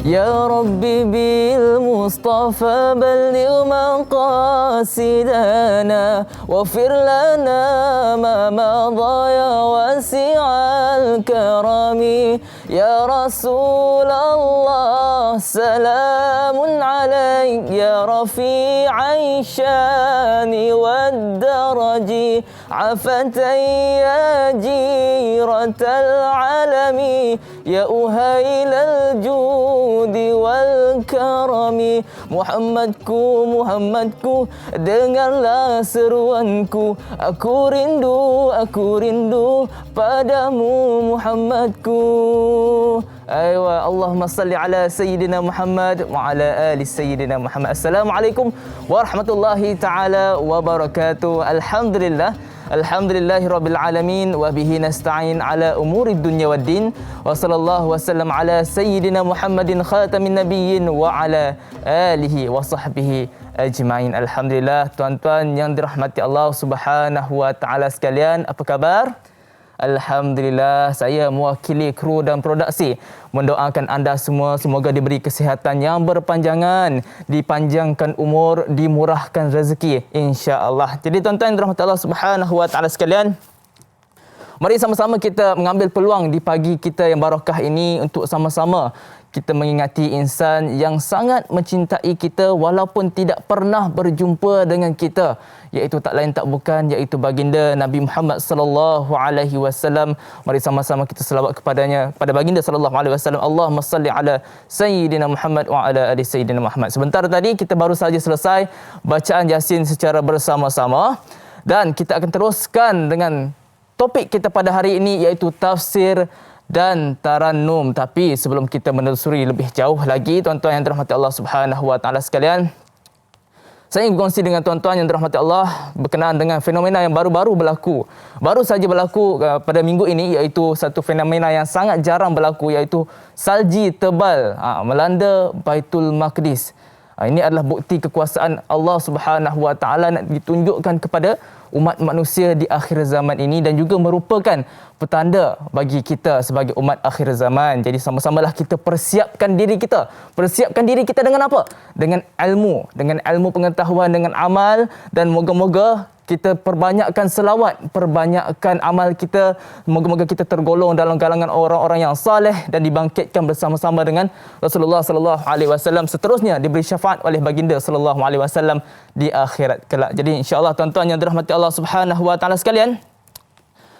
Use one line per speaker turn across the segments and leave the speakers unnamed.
يا ربي بالمصطفى بلغ مقاصدنا واغفر لنا ما مضى يا واسع الكرم يا رسول الله سلام عليك يا رفيع الشان والدرج عفة يا جيرة العالم يا أهيل الجود والكرم Muhammadku dengarlah seruanku aku rindu padamu Muhammadku. Aywa Allahumma salli ala sayyidina Muhammad wa ala ali sayyidina Muhammad. Assalamualaikum warahmatullahi taala wabarakatuh. Alhamdulillahirabbil alamin wa bihi nasta'in ala umurid dunya waddin wa sallallahu wasallam ala sayyidina Muhammadin khatamin nabiyyin wa ala alihi wa sahbihi ajmain. Alhamdulillah, tuan-tuan yang dirahmati Allah Subhanahu wa taala sekalian, apa khabar? Alhamdulillah, saya mewakili kru dan produksi mendoakan anda semua semoga diberi kesihatan yang berpanjangan, dipanjangkan umur, dimurahkan rezeki insya-Allah. Jadi tuan-tuan yang dirahmati Allah Subhanahu wa taala sekalian, mari sama-sama kita mengambil peluang di pagi kita yang barakah ini untuk sama-sama kita mengingati insan yang sangat mencintai kita walaupun tidak pernah berjumpa dengan kita, iaitu tak lain tak bukan iaitu baginda Nabi Muhammad sallallahu alaihi wasallam. Mari sama-sama kita selawat kepadanya, pada baginda sallallahu alaihi wasallam. Allahumma salli ala sayyidina Muhammad wa ala ali sayyidina Muhammad. Sebentar tadi kita baru saja selesai bacaan Yasin secara bersama-sama dan kita akan teruskan dengan topik kita pada hari ini iaitu tafsir dan tarannum. Tapi sebelum kita menelusuri lebih jauh lagi, tuan-tuan yang dirahmati Allah Subhanahu wa taala sekalian, saya ingin berkongsi dengan tuan-tuan yang dirahmati Allah berkenaan dengan fenomena yang baru saja berlaku pada minggu ini, iaitu satu fenomena yang sangat jarang berlaku, iaitu salji tebal melanda Baitul Maqdis. Ini adalah bukti kekuasaan Allah Subhanahu wa taala nak ditunjukkan kepada umat manusia di akhir zaman ini dan juga merupakan petanda bagi kita sebagai umat akhir zaman. Jadi sama-samalah kita persiapkan diri kita dengan apa? Dengan ilmu pengetahuan, dengan amal, dan moga-moga kita perbanyakkan selawat, perbanyakkan amal kita. Moga-moga kita tergolong dalam kalangan orang-orang yang saleh dan dibangkitkan bersama-sama dengan Rasulullah sallallahu alaihi wasallam, seterusnya diberi syafaat oleh baginda sallallahu alaihi wasallam di akhirat kelak. Jadi insya-Allah tuan-tuan yang dirahmati Allah Subhanahu wa taala sekalian,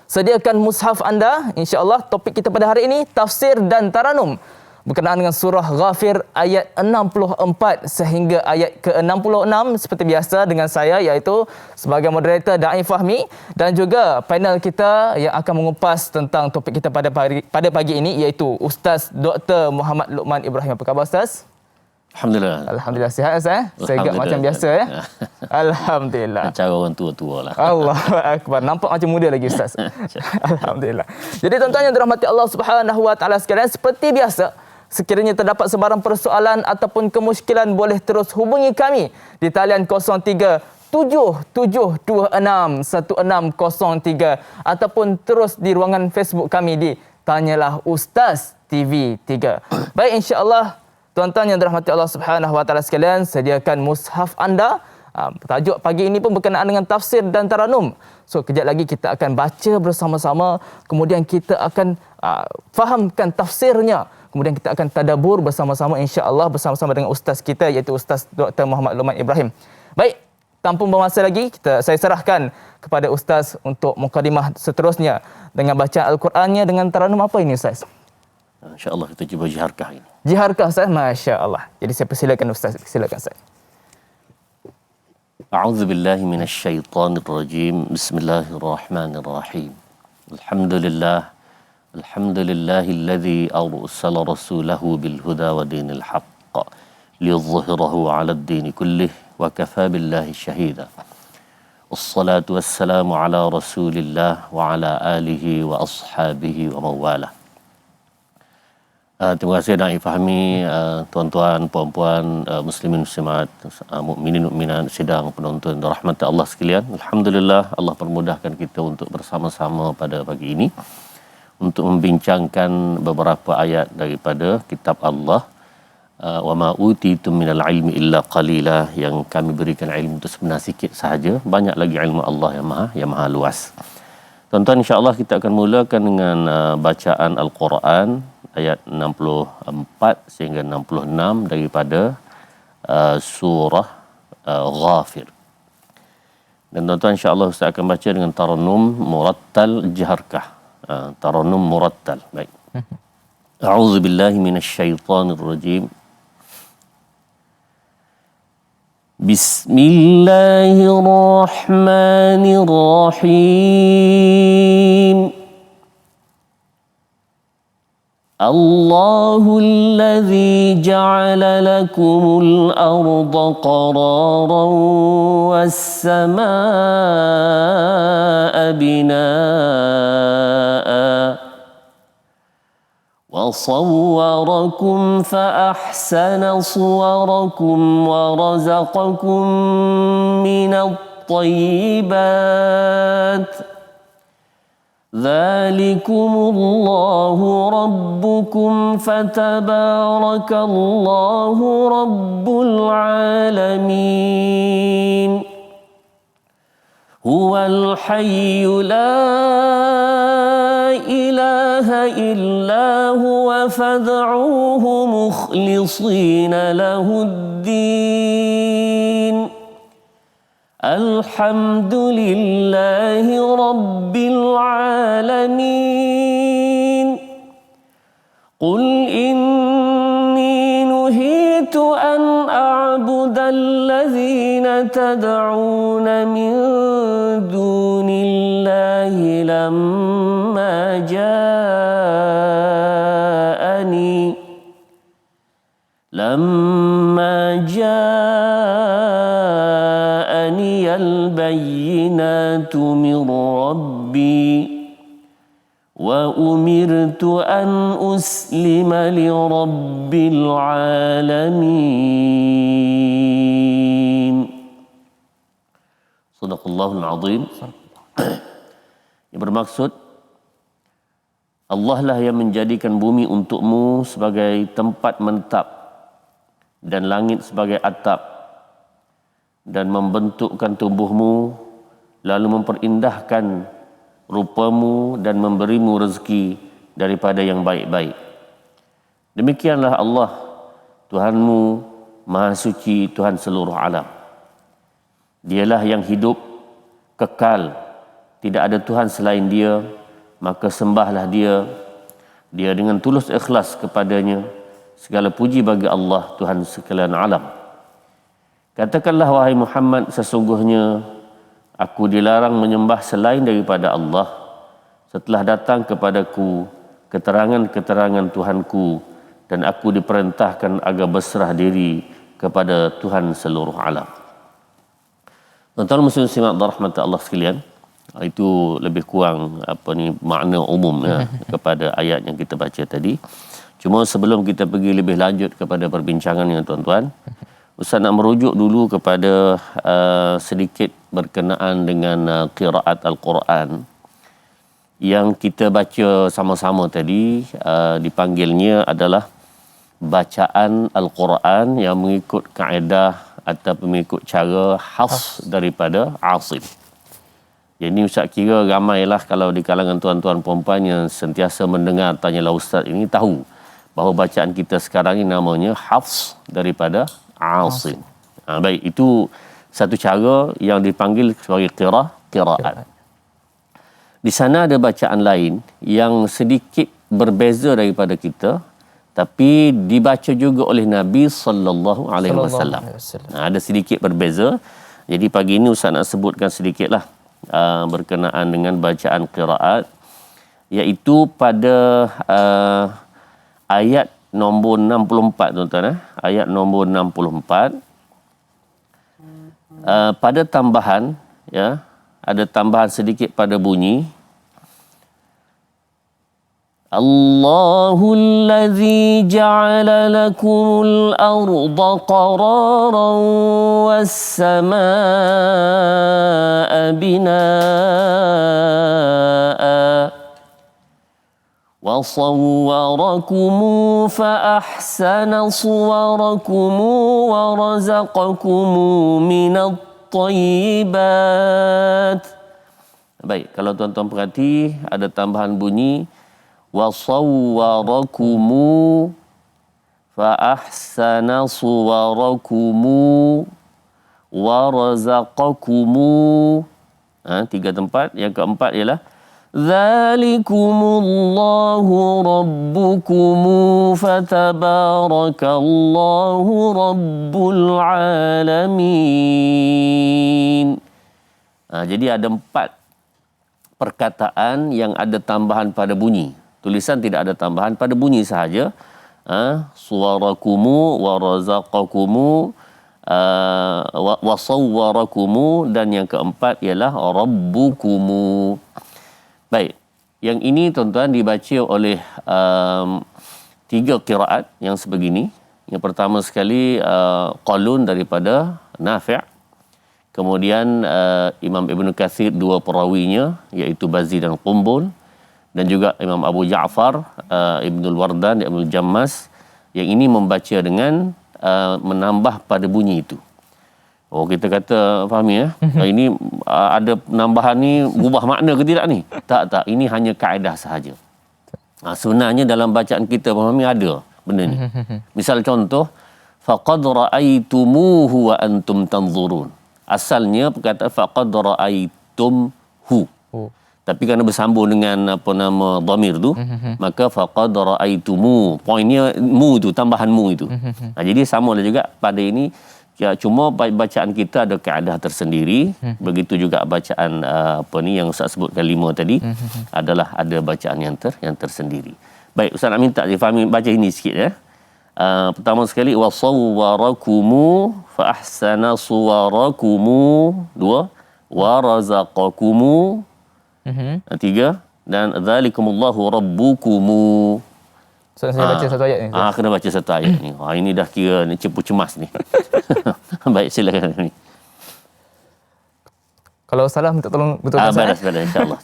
sediakan mushaf anda. Insya-Allah topik kita pada hari ini tafsir dan tarannum berkenaan dengan surah Ghafir ayat 64 sehingga ayat ke-66. Seperti biasa dengan saya, iaitu sebagai moderator Da'i Fahmi, dan juga panel kita yang akan mengupas tentang topik kita pada pagi ini, iaitu Ustaz Dr. Muhammad Luqman Ibrahim. Apa khabar Ustaz? Alhamdulillah sihat Ustaz. Segak macam biasa ya. Alhamdulillah. Cara orang tua-tua lah. Allahu akbar. Nampak macam muda lagi Ustaz. Alhamdulillah. Jadi tuan-tuan yang dirahmati Allah Subhanahu wa taala sekalian, seperti biasa, sekiranya terdapat sebarang persoalan ataupun kemusykilan, boleh terus hubungi kami di talian 0377261603 ataupun terus di ruangan Facebook kami di Tanyalah Ustaz TV3. Baik, insya-Allah tuan-tuan yang dirahmati Allah Subhanahu wa taala sekalian, sediakan mushaf anda. Tajuk pagi ini pun berkenaan dengan tafsir dan tarannum. So kejap lagi kita akan baca bersama-sama, kemudian kita akan fahamkan tafsirnya, kemudian kita akan tadabbur bersama-sama insya-Allah bersama-sama dengan ustaz kita, iaitu Ustaz Dr. Muhammad Luqman Ibrahim. Baik, tanpa bermasa lagi, saya serahkan kepada ustaz untuk mukadimah seterusnya dengan bacaan Al-Qurannya dengan tarannum. Apa ini Ustaz?
InsyaAllah kita cuba jiharkah ini.
Jiharkah Ustaz? Masya Allah. Jadi saya persilakan Ustaz. Silakan Ustaz.
A'udzu billahi minasyaitonir rajim. Bismillahirrahmanirrahim. Alhamdulillahilladzi arsala rasulahu bil huda wa dinil haqq liyudhhirahu 'alad dini kullih wa kafa billahi shahida. Wassalatu wassalamu ala Rasulillah wa ala alihi wa ashabihi wa mawalah. Terima kasih Da'i Fahmi, tuan-tuan, puan-puan, muslimin muslimat, mukminin mukminat, sidang penonton rahmat Allah sekalian. Alhamdulillah Allah permudahkan kita untuk bersama-sama pada pagi ini untuk membincangkan beberapa ayat daripada kitab Allah wa ma utitum minal ilmi illa qalila, yang kami berikan ilmu itu sebenarnya sikit sahaja, banyak lagi ilmu Allah yang maha luas. Tuan-tuan, insya-Allah kita akan mulakan dengan bacaan Al-Quran ayat 64 sehingga 66 daripada surah Ghafir. Dan tuan-tuan, insya-Allah Ustaz akan baca dengan tarannum murattal jaharkah. Tarannum murattal. Baik. A'udzu billahi minasyaitonir rajim. Bismillahirrahmanirrahim. Allahulladzi ja'ala lakumul arda qararan was samaa'a binaa'a وصوركم فأحسن صوركم ورزقكم من الطيبات ذلكم الله ربكم فتبارك الله رب العالمين هو الحي لا إله إلا هو فادعوه مخلصين له الدين الحمد لله رب العالمين قل إني نهيت أن أعبد الذين تدعون من دون الله لما جاءني البينات من ربي وأمرت أن أسلم لرب العالمين. Sadaqallahul Azim. Yang bermaksud, Allah lah yang menjadikan bumi untukmu sebagai tempat menetap dan langit sebagai atap, dan membentukkan tubuhmu, lalu memperindah rupamu dan memberimu rezeki daripada yang baik-baik. Demikianlah Allah, Tuhanmu, Maha Suci, Tuhan seluruh alam. Dialah yang hidup, kekal, tidak ada Tuhan selain Dia, maka sembahlah Dia. Dia dengan tulus ikhlas kepadanya. Segala puji bagi Allah, Tuhan sekalian alam. Katakanlah wahai Muhammad, sesungguhnya aku dilarang menyembah selain daripada Allah setelah datang kepadaku keterangan-keterangan Tuhanku, dan aku diperintahkan agar berserah diri kepada Tuhan seluruh alam. Tuan-tuan muslim simak rahmat Allah sekalian, itu lebih kurang makna umum kepada ayat yang kita baca tadi. Cuma sebelum kita pergi lebih lanjut kepada perbincangannya tuan-tuan, Ustaz nak merujuk dulu kepada sedikit berkenaan dengan qiraat Al-Quran yang kita baca sama-sama tadi. Dipanggilnya adalah bacaan Al-Quran yang mengikut kaedah atau mengikut cara hafz daripada Asim. Jadi Ustaz kira ramailah kalau di kalangan tuan-tuan perempuan yang sentiasa mendengar tanyalah Ustaz ini tahu bahawa bacaan kita sekarang ini namanya hafz daripada Asim. Baik, itu satu cara yang dipanggil sebagai qiraat. Di sana ada bacaan lain yang sedikit berbeza daripada kita, tapi dibaca juga oleh Nabi sallallahu alaihi wasallam. Ada sedikit berbeza. Jadi pagi ini Ustaz nak sebutkan sedikitlah berkenaan dengan bacaan qiraat, iaitu pada ayat nombor 64 tuan-tuan. Ayat nombor 64. Pada tambahan, ada tambahan sedikit pada bunyi Allahul ladzi ja'ala lakumul arda qararan was samaa'a binaa'a وصوركم فأحسن صوركم ورزقكم من الطيبات. Baik, kalau tuan-tuan perhati ada tambahan bunyi وصوركم فأحسن صوركم ورزقكم. Tiga tempat. Yang keempat ialah Dzalikumullahu rabbukumu fatabarakallahu rabbul alamin. Jadi ada 4 perkataan yang ada tambahan pada bunyi. Tulisan tidak ada tambahan, pada bunyi sahaja. Suwarakumu wa razaqakumu wa sawwarakumu, dan yang keempat ialah rabbukumu. Baik, yang ini tuan-tuan dibaca oleh 3 qiraat yang sebegini. Yang pertama sekali qalun daripada Nafi'. Kemudian Imam Ibn Kathir 2 perawinya iaitu Bazzi dan Qumbul, dan juga Imam Abu Ja'far Ibnul Wardan dan Ibnul Jammas. Yang ini membaca dengan menambah pada bunyi itu. Oh, kita kata fahami ya. Ini ada penambahan ni berubah makna ke tidak ni? Tak, ini hanya kaedah sahaja. Sebenarnya dalam bacaan kita fahami ada benda ni. Misal contoh, faqad ra'aitumuhu wa antum tanzurun. Asalnya perkataan faqad ra'aitumhu. Tapi kerana bersambung dengan dhamir tu, maka faqad ra'aitumu. Poinnya mu tu, tambahan mu itu. Jadi samalah juga pada ini. Cuma bacaan kita ada kaedah tersendiri. Begitu juga bacaan yang Ustaz sebutkan 5 tadi, adalah ada bacaan yang tersendiri. Baik, Ustaz nak minta difahami, baca ini sikit ya. Pertama sekali wasawwarakumu fa ahsana suwarakumu. 2, wa razaqakumu. 3, dan dzalikumullahu rabbukumu.
So, saya baca satu ayat ni.
Kena baca satu ayat ni. Ini dah kira ni cepu cemas ni. Baik, silakan ni.
Kalau salah minta tolong betulkan saya.
Balas insya-Allah.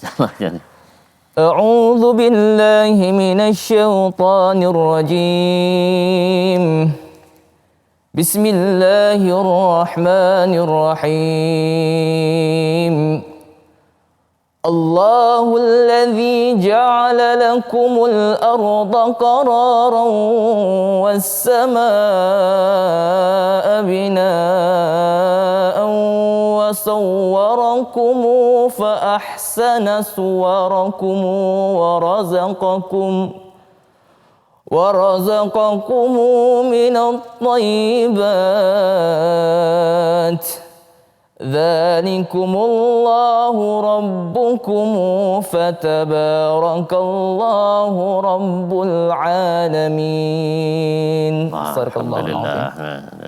A'udzu billahi minasyaitonir rajim. Bismillahirrahmanirrahim. Allahu alladhi ja'ala lakumul arda qararan was samaa'a binaa'an wa sawwarakum fa ahsana suwarakum wa razaqakum minat thayyibat. Dzalikumullahu rabbukum fatabarakallahu rabbul alamin.
Alhamdulillah.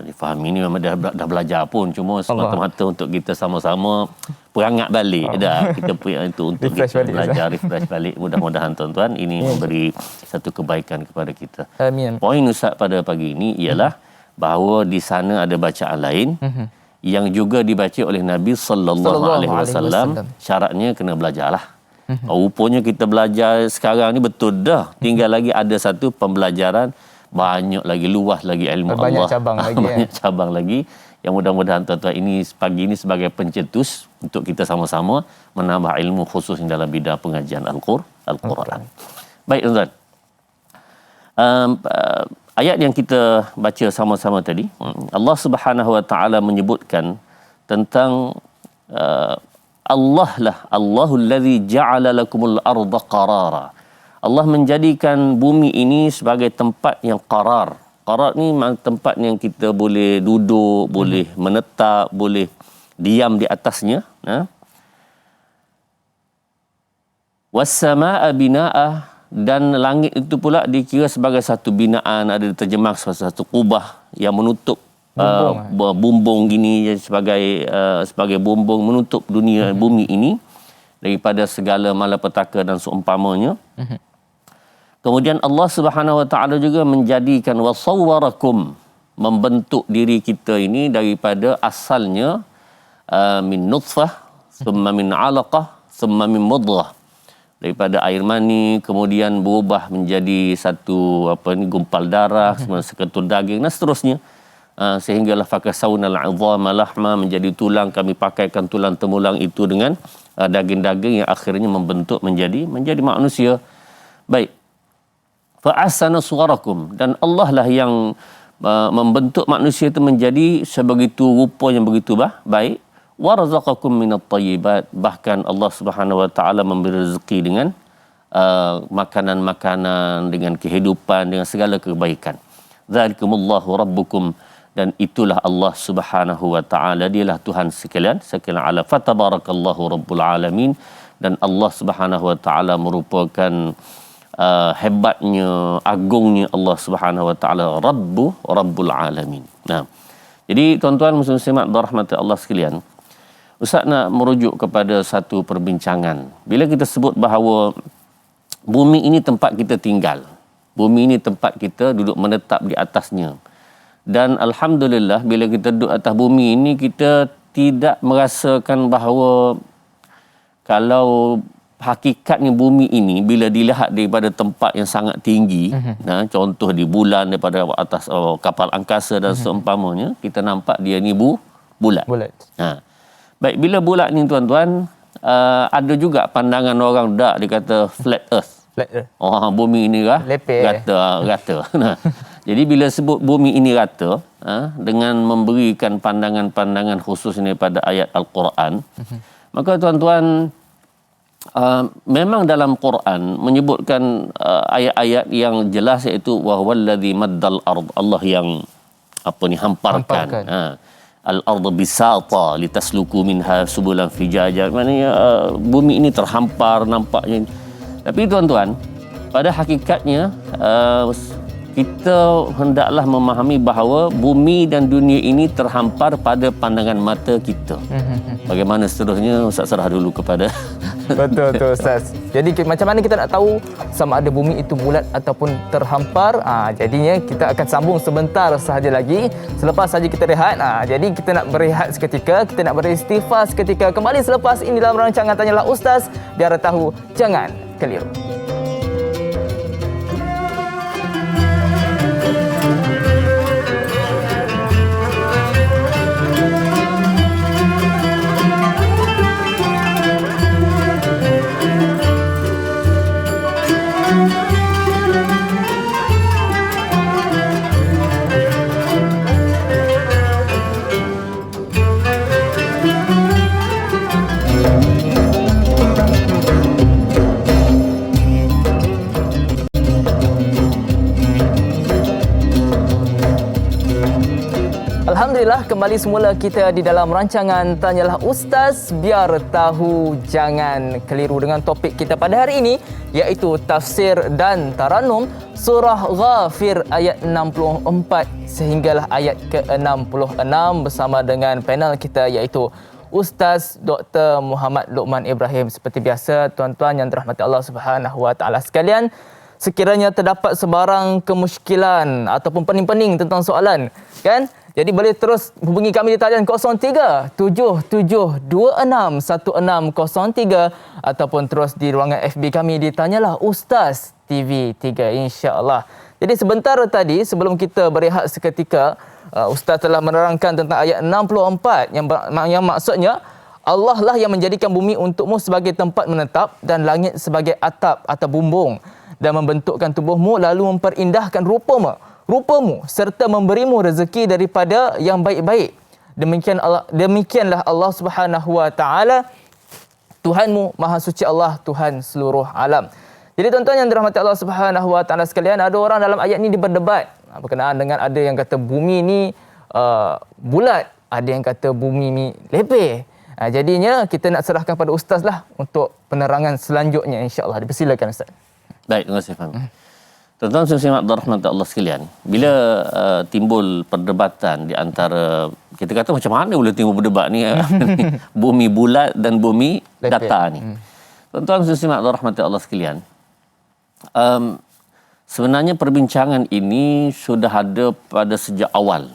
Difahami ni memang dah belajar pun, cuma semata-mata untuk kita sama-sama perangat balik dah. Kita itu untuk
refresh
kita
balik,
belajar refresh balik. Mudah-mudahan tuan-tuan ini memberi satu kebaikan kepada kita.
Amin.
Poin Ustaz pada pagi ini ialah bahawa di sana ada bacaan lain yang juga dibaca oleh Nabi sallallahu alaihi wasallam. Syaratnya kena belajarlah. Rupanya kita belajar sekarang ni betul dah. Tinggal lagi ada satu pembelajaran, banyak lagi, luas lagi ilmu
banyak
Allah.
Cabang lagi,
banyak cabang lagi. Yang mudah-mudahan tuan-tuan ini pagi ini sebagai pencetus untuk kita sama-sama menambah ilmu khususnya dalam bidang pengajian Al-Quran. Baik tuan-tuan. Ayat yang kita baca sama-sama tadi, Allah Subhanahu Wa Taala menyebutkan tentang Allah lah, Allahul ladzi ja'ala lakumul arda qarara. Allah menjadikan bumi ini sebagai tempat yang qarar. Qarar ni tempat yang kita boleh duduk, boleh menetap, boleh diam di atasnya. Was samaa'a binaa'a, dan langit itu pula dikira sebagai satu binaan, ada terjemah satu kubah yang menutup bumbung gini, sebagai bumbung menutup dunia bumi ini daripada segala malapetaka dan seumpamanya. Kemudian Allah Subhanahu Wa Taala juga menjadikan wasawwarakum, membentuk diri kita ini daripada asalnya min nutfah, thumma min 'alaqah, thumma min mudghah. daripada air mani, kemudian berubah menjadi satu gumpal darah, kemudian seketul daging dan seterusnya. Sehinggalah fakasawnal 'idhama lahma, menjadi tulang, kami pakaikan tulang temulang itu dengan daging-daging yang akhirnya membentuk menjadi manusia. Baik. Fa ahsana suwarakum, dan Allah lah yang membentuk manusia itu menjadi sebegitu rupa yang begitu baik. Wa razaqakum minat thayyibat, bahkan Allah Subhanahu wa taala memberi rezeki dengan makanan-makanan, dengan kehidupan, dengan segala kebaikan. Dzalikumullahu rabbukum, dan itulah Allah Subhanahu wa taala, dialah Tuhan sekalian ala fatabarakallahu rabbul alamin. Dan Allah Subhanahu wa taala merupakan hebatnya, agungnya Allah Subhanahu wa taala, rabbul alamin. Nah, jadi tuan-tuan muslimat dirahmati Allah sekalian, Ustaz nak merujuk kepada satu perbincangan. Bila kita sebut bahawa bumi ini tempat kita tinggal, bumi ini tempat kita duduk menetap di atasnya, dan alhamdulillah bila kita duduk atas bumi ini, kita tidak merasakan bahawa kalau hakikatnya bumi ini bila dilihat daripada tempat yang sangat tinggi, contoh di bulan, daripada atas kapal angkasa dan seumpamanya, kita nampak dia ni bulat. Baik, bila bulat ni tuan-tuan, ada juga pandangan orang dak, dia kata flat earth. Bumi ini rata. Nah, jadi bila sebut bumi ini rata, dengan memberikan pandangan-pandangan khusus ini pada ayat Al-Quran, maka tuan-tuan, memang dalam Quran menyebutkan ayat-ayat yang jelas, iaitu wahwallazi maddal ard, Allah yang hamparkan. Al-ardu bisata litasluku minha subulan fijaja. Maknanya bumi ini terhampar nampaknya. Tapi tuan-tuan, pada hakikatnya kita hendaklah memahami bahawa bumi dan dunia ini terhampar pada pandangan mata kita. Bagaimana seterusnya, Ustaz serah dulu kepada
Betul Ustaz. Jadi macam mana kita nak tahu sama ada bumi itu bulat ataupun terhampar? Jadinya kita akan sambung sebentar sahaja lagi. Selepas saja kita rehat. Jadi kita nak berehat seketika, kita nak beristighfar seketika. Kembali selepas ini dalam rancangan Tanyalah Ustaz, biar tahu jangan keliru. Alhamdulillah, kembali semula kita di dalam rancangan Tanyalah Ustaz, biar tahu jangan keliru, dengan topik kita pada hari ini iaitu tafsir dan taranum surah Ghafir ayat 64 sehinggalah ayat ke-66 bersama dengan panel kita iaitu Ustaz Dr. Muhammad Luqman Ibrahim. Seperti biasa, tuan-tuan yang dirahmati Allah Subhanahu wa taala sekalian, sekiranya terdapat sebarang kemusykilan ataupun pening-pening tentang soalan, kan? Jadi boleh terus hubungi kami di talian 0377261603 ataupun terus di ruangan FB kami di Tanyalah Ustaz TV3, insya-Allah. Jadi sebentar tadi sebelum kita berehat seketika, Ustaz telah menerangkan tentang ayat 64 yang maksudnya Allah lah yang menjadikan bumi untukmu sebagai tempat menetap dan langit sebagai atap atau bumbung, dan membentukkan tubuhmu lalu memperindahkan rupamu serta memberimu rezeki daripada yang baik-baik. Demikianlah Allah Subhanahu wa taala Tuhanmu, Maha Suci Allah, Tuhan seluruh alam. Jadi tuan-tuan yang dirahmati Allah Subhanahu wa taala sekalian, ada orang dalam ayat ini berdebat berkenaan dengan, ada yang kata bumi ni bulat, ada yang kata bumi ni lepeh. Jadinya kita nak serahkan pada ustaz lah untuk penerangan selanjutnya, insya-Allah. Dipersilakan Ustaz.
Baik, terima kasih Fahmi. Tuan-tuan muslimat dirahmati Allah sekalian, bila timbul perdebatan di antara, kita kata macam mana boleh timbul berdebat ni bumi bulat dan bumi datar ni. Tuan-tuan muslimat dirahmati Allah sekalian, sebenarnya perbincangan ini sudah ada pada sejak awal.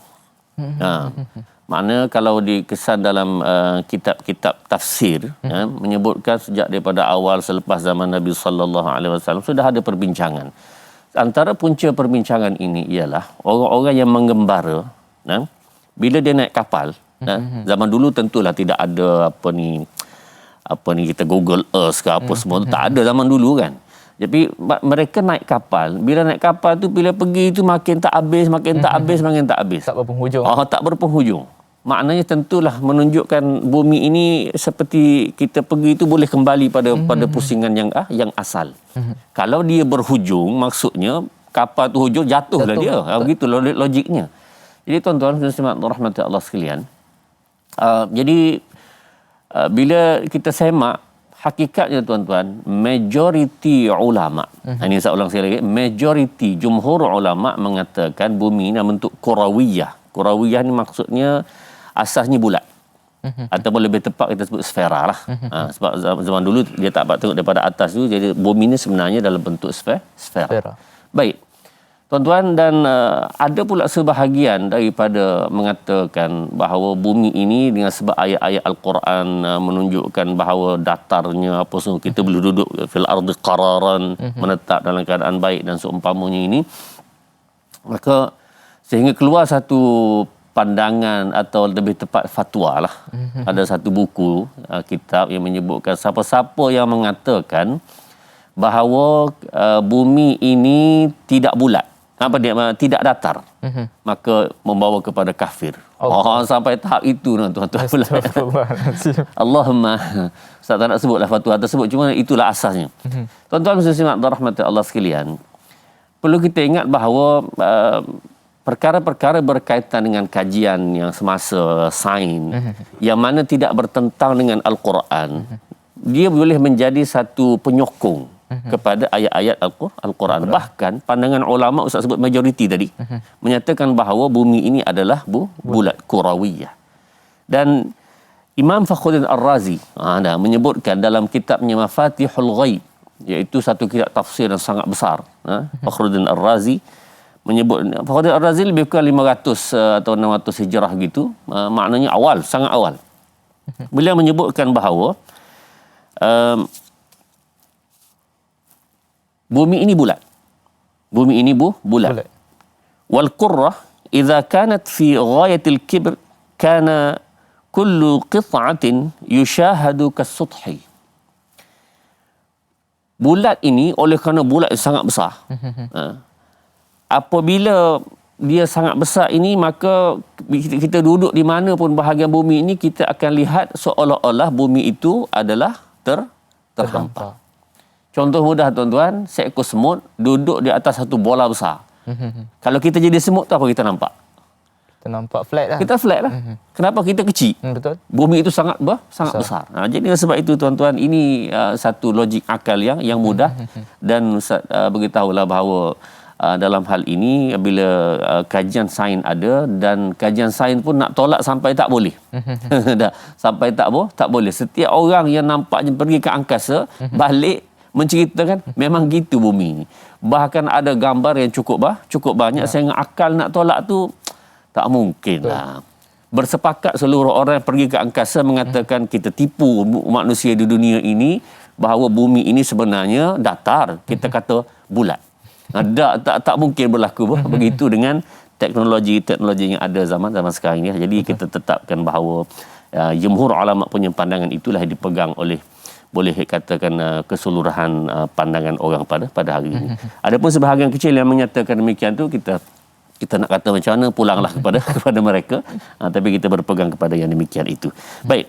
Makna kalau dikesan dalam kitab-kitab tafsir menyebutkan sejak daripada awal selepas zaman Nabi sallallahu alaihi wasallam sudah ada perbincangan. Antara punca perbincangan ini ialah orang-orang yang menggembara, bila dia naik kapal, zaman dulu tentulah tidak ada apa ni kita Google Earth ke apa semua, tak ada zaman dulu kan. Jadi mereka naik kapal. Bila naik kapal tu, bila pergi tu makin tak habis. Tak
berpenghujung.
Tak berpenghujung. Maknanya tentulah menunjukkan bumi ini seperti kita pergi tu boleh kembali pada pusingan yang asal. Kalau dia berhujung, maksudnya kapal tu hujung, jatuhlah dia. Begitu logiknya. Jadi tuan-tuan dan rahmat Allah sekalian, jadi bila kita semak, hakikatnya tuan-tuan, majoriti ulama, ini saya ulang sekali lagi, majoriti jumhur ulama mengatakan bumi ini bentuk kurawiyah. Kurawiyah ni maksudnya asasnya bulat. Ataupun lebih tepat kita sebut sfera lah. Sebab zaman dulu dia tak dapat tengok daripada atas tu, jadi bumi ni sebenarnya dalam bentuk sfera. Baik. Tuan-tuan, dan ada pula sebahagian daripada mengatakan bahawa bumi ini dengan sebab ayat-ayat Al-Quran menunjukkan bahawa datarnya apa semua, kita boleh duduk fil ardi qararan, menetap dalam keadaan baik dan seumpamanya ini. Maka sehingga keluar satu pandangan atau lebih tepat fatwa lah. Ada satu buku kitab yang menyebutkan siapa-siapa yang mengatakan bahawa bumi ini tidak bulat, tidak datar, maka membawa kepada kafir. Sampai tahap itu tuan-tuan. Allahumma, saya tak nak sebutlah fatwa tersebut, cuma itulah asasnya. Tuan-tuan muslimat rahmat Allah sekalian, perlu kita ingat bahawa perkara-perkara berkaitan dengan kajian yang semasa sains, yang mana tidak bertentang dengan Al-Quran, dia boleh menjadi satu penyokong kepada ayat-ayat Al-Quran. Bahkan pandangan ulama, Ustaz sebut majoriti tadi, menyatakan bahawa bumi ini adalah bulat kurawiyah. Dan Imam Fakhruddin Ar-Razi menyebutkan dalam kitabnya Mafatihul Ghaib, iaitu satu kitab tafsir yang sangat besar. Fakhruddin Ar-Razi menyebut, Fakhruddin Ar-Razi lebih kurang 500 atau 600 hijrah gitu, maknanya awal, sangat awal. Beliau menyebutkan bahawa bumi ini bulat. Bumi ini bulat. Wal qurrah idza kanat fi ghayatil kibr kana kullu qit'atin yushahadu kas-suthi. Bulat ini oleh kerana bulat sangat besar. Apabila dia sangat besar ini, maka kita duduk di mana pun bahagian bumi ini, kita akan lihat seolah-olah bumi itu adalah terhampar. Contoh mudah tuan-tuan, seekor semut duduk di atas satu bola besar. Kalau kita jadi semut tu apa kita nampak?
Kita nampak flat lah.
Kita flat lah. Kenapa? Kita kecil.
Betul.
Bumi itu sangat besar. Jadi sebab itu tuan-tuan, ini satu logik akal yang mudah. Dan beritahulah bahawa dalam hal ini bila kajian sains ada, dan kajian sains pun nak tolak sampai tak boleh. Sampai tak boleh. Setiap orang yang nampaknya pergi ke angkasa balik menceritakan memang gitu bumi ini. Bahkan ada gambar yang cukup banyak, sehingga akal nak tolak tu tak mungkin lah. Bersepakat seluruh orang yang pergi ke angkasa mengatakan kita tipu manusia di dunia ini bahawa bumi ini sebenarnya datar. Kita kata bulat. Tak mungkin berlaku begitu dengan teknologi yang ada zaman sekarang ini. Jadi kita tetapkan bahawa jumhur ulama punya pandangan itulah yang dipegang oleh, boleh katakan, keseluruhan pandangan orang pada hari ini. Adapun sebahagian kecil yang menyatakan demikian tu, kita nak kata macam mana, pulanglah kepada mereka. Tapi kita berpegang kepada yang demikian itu. Baik.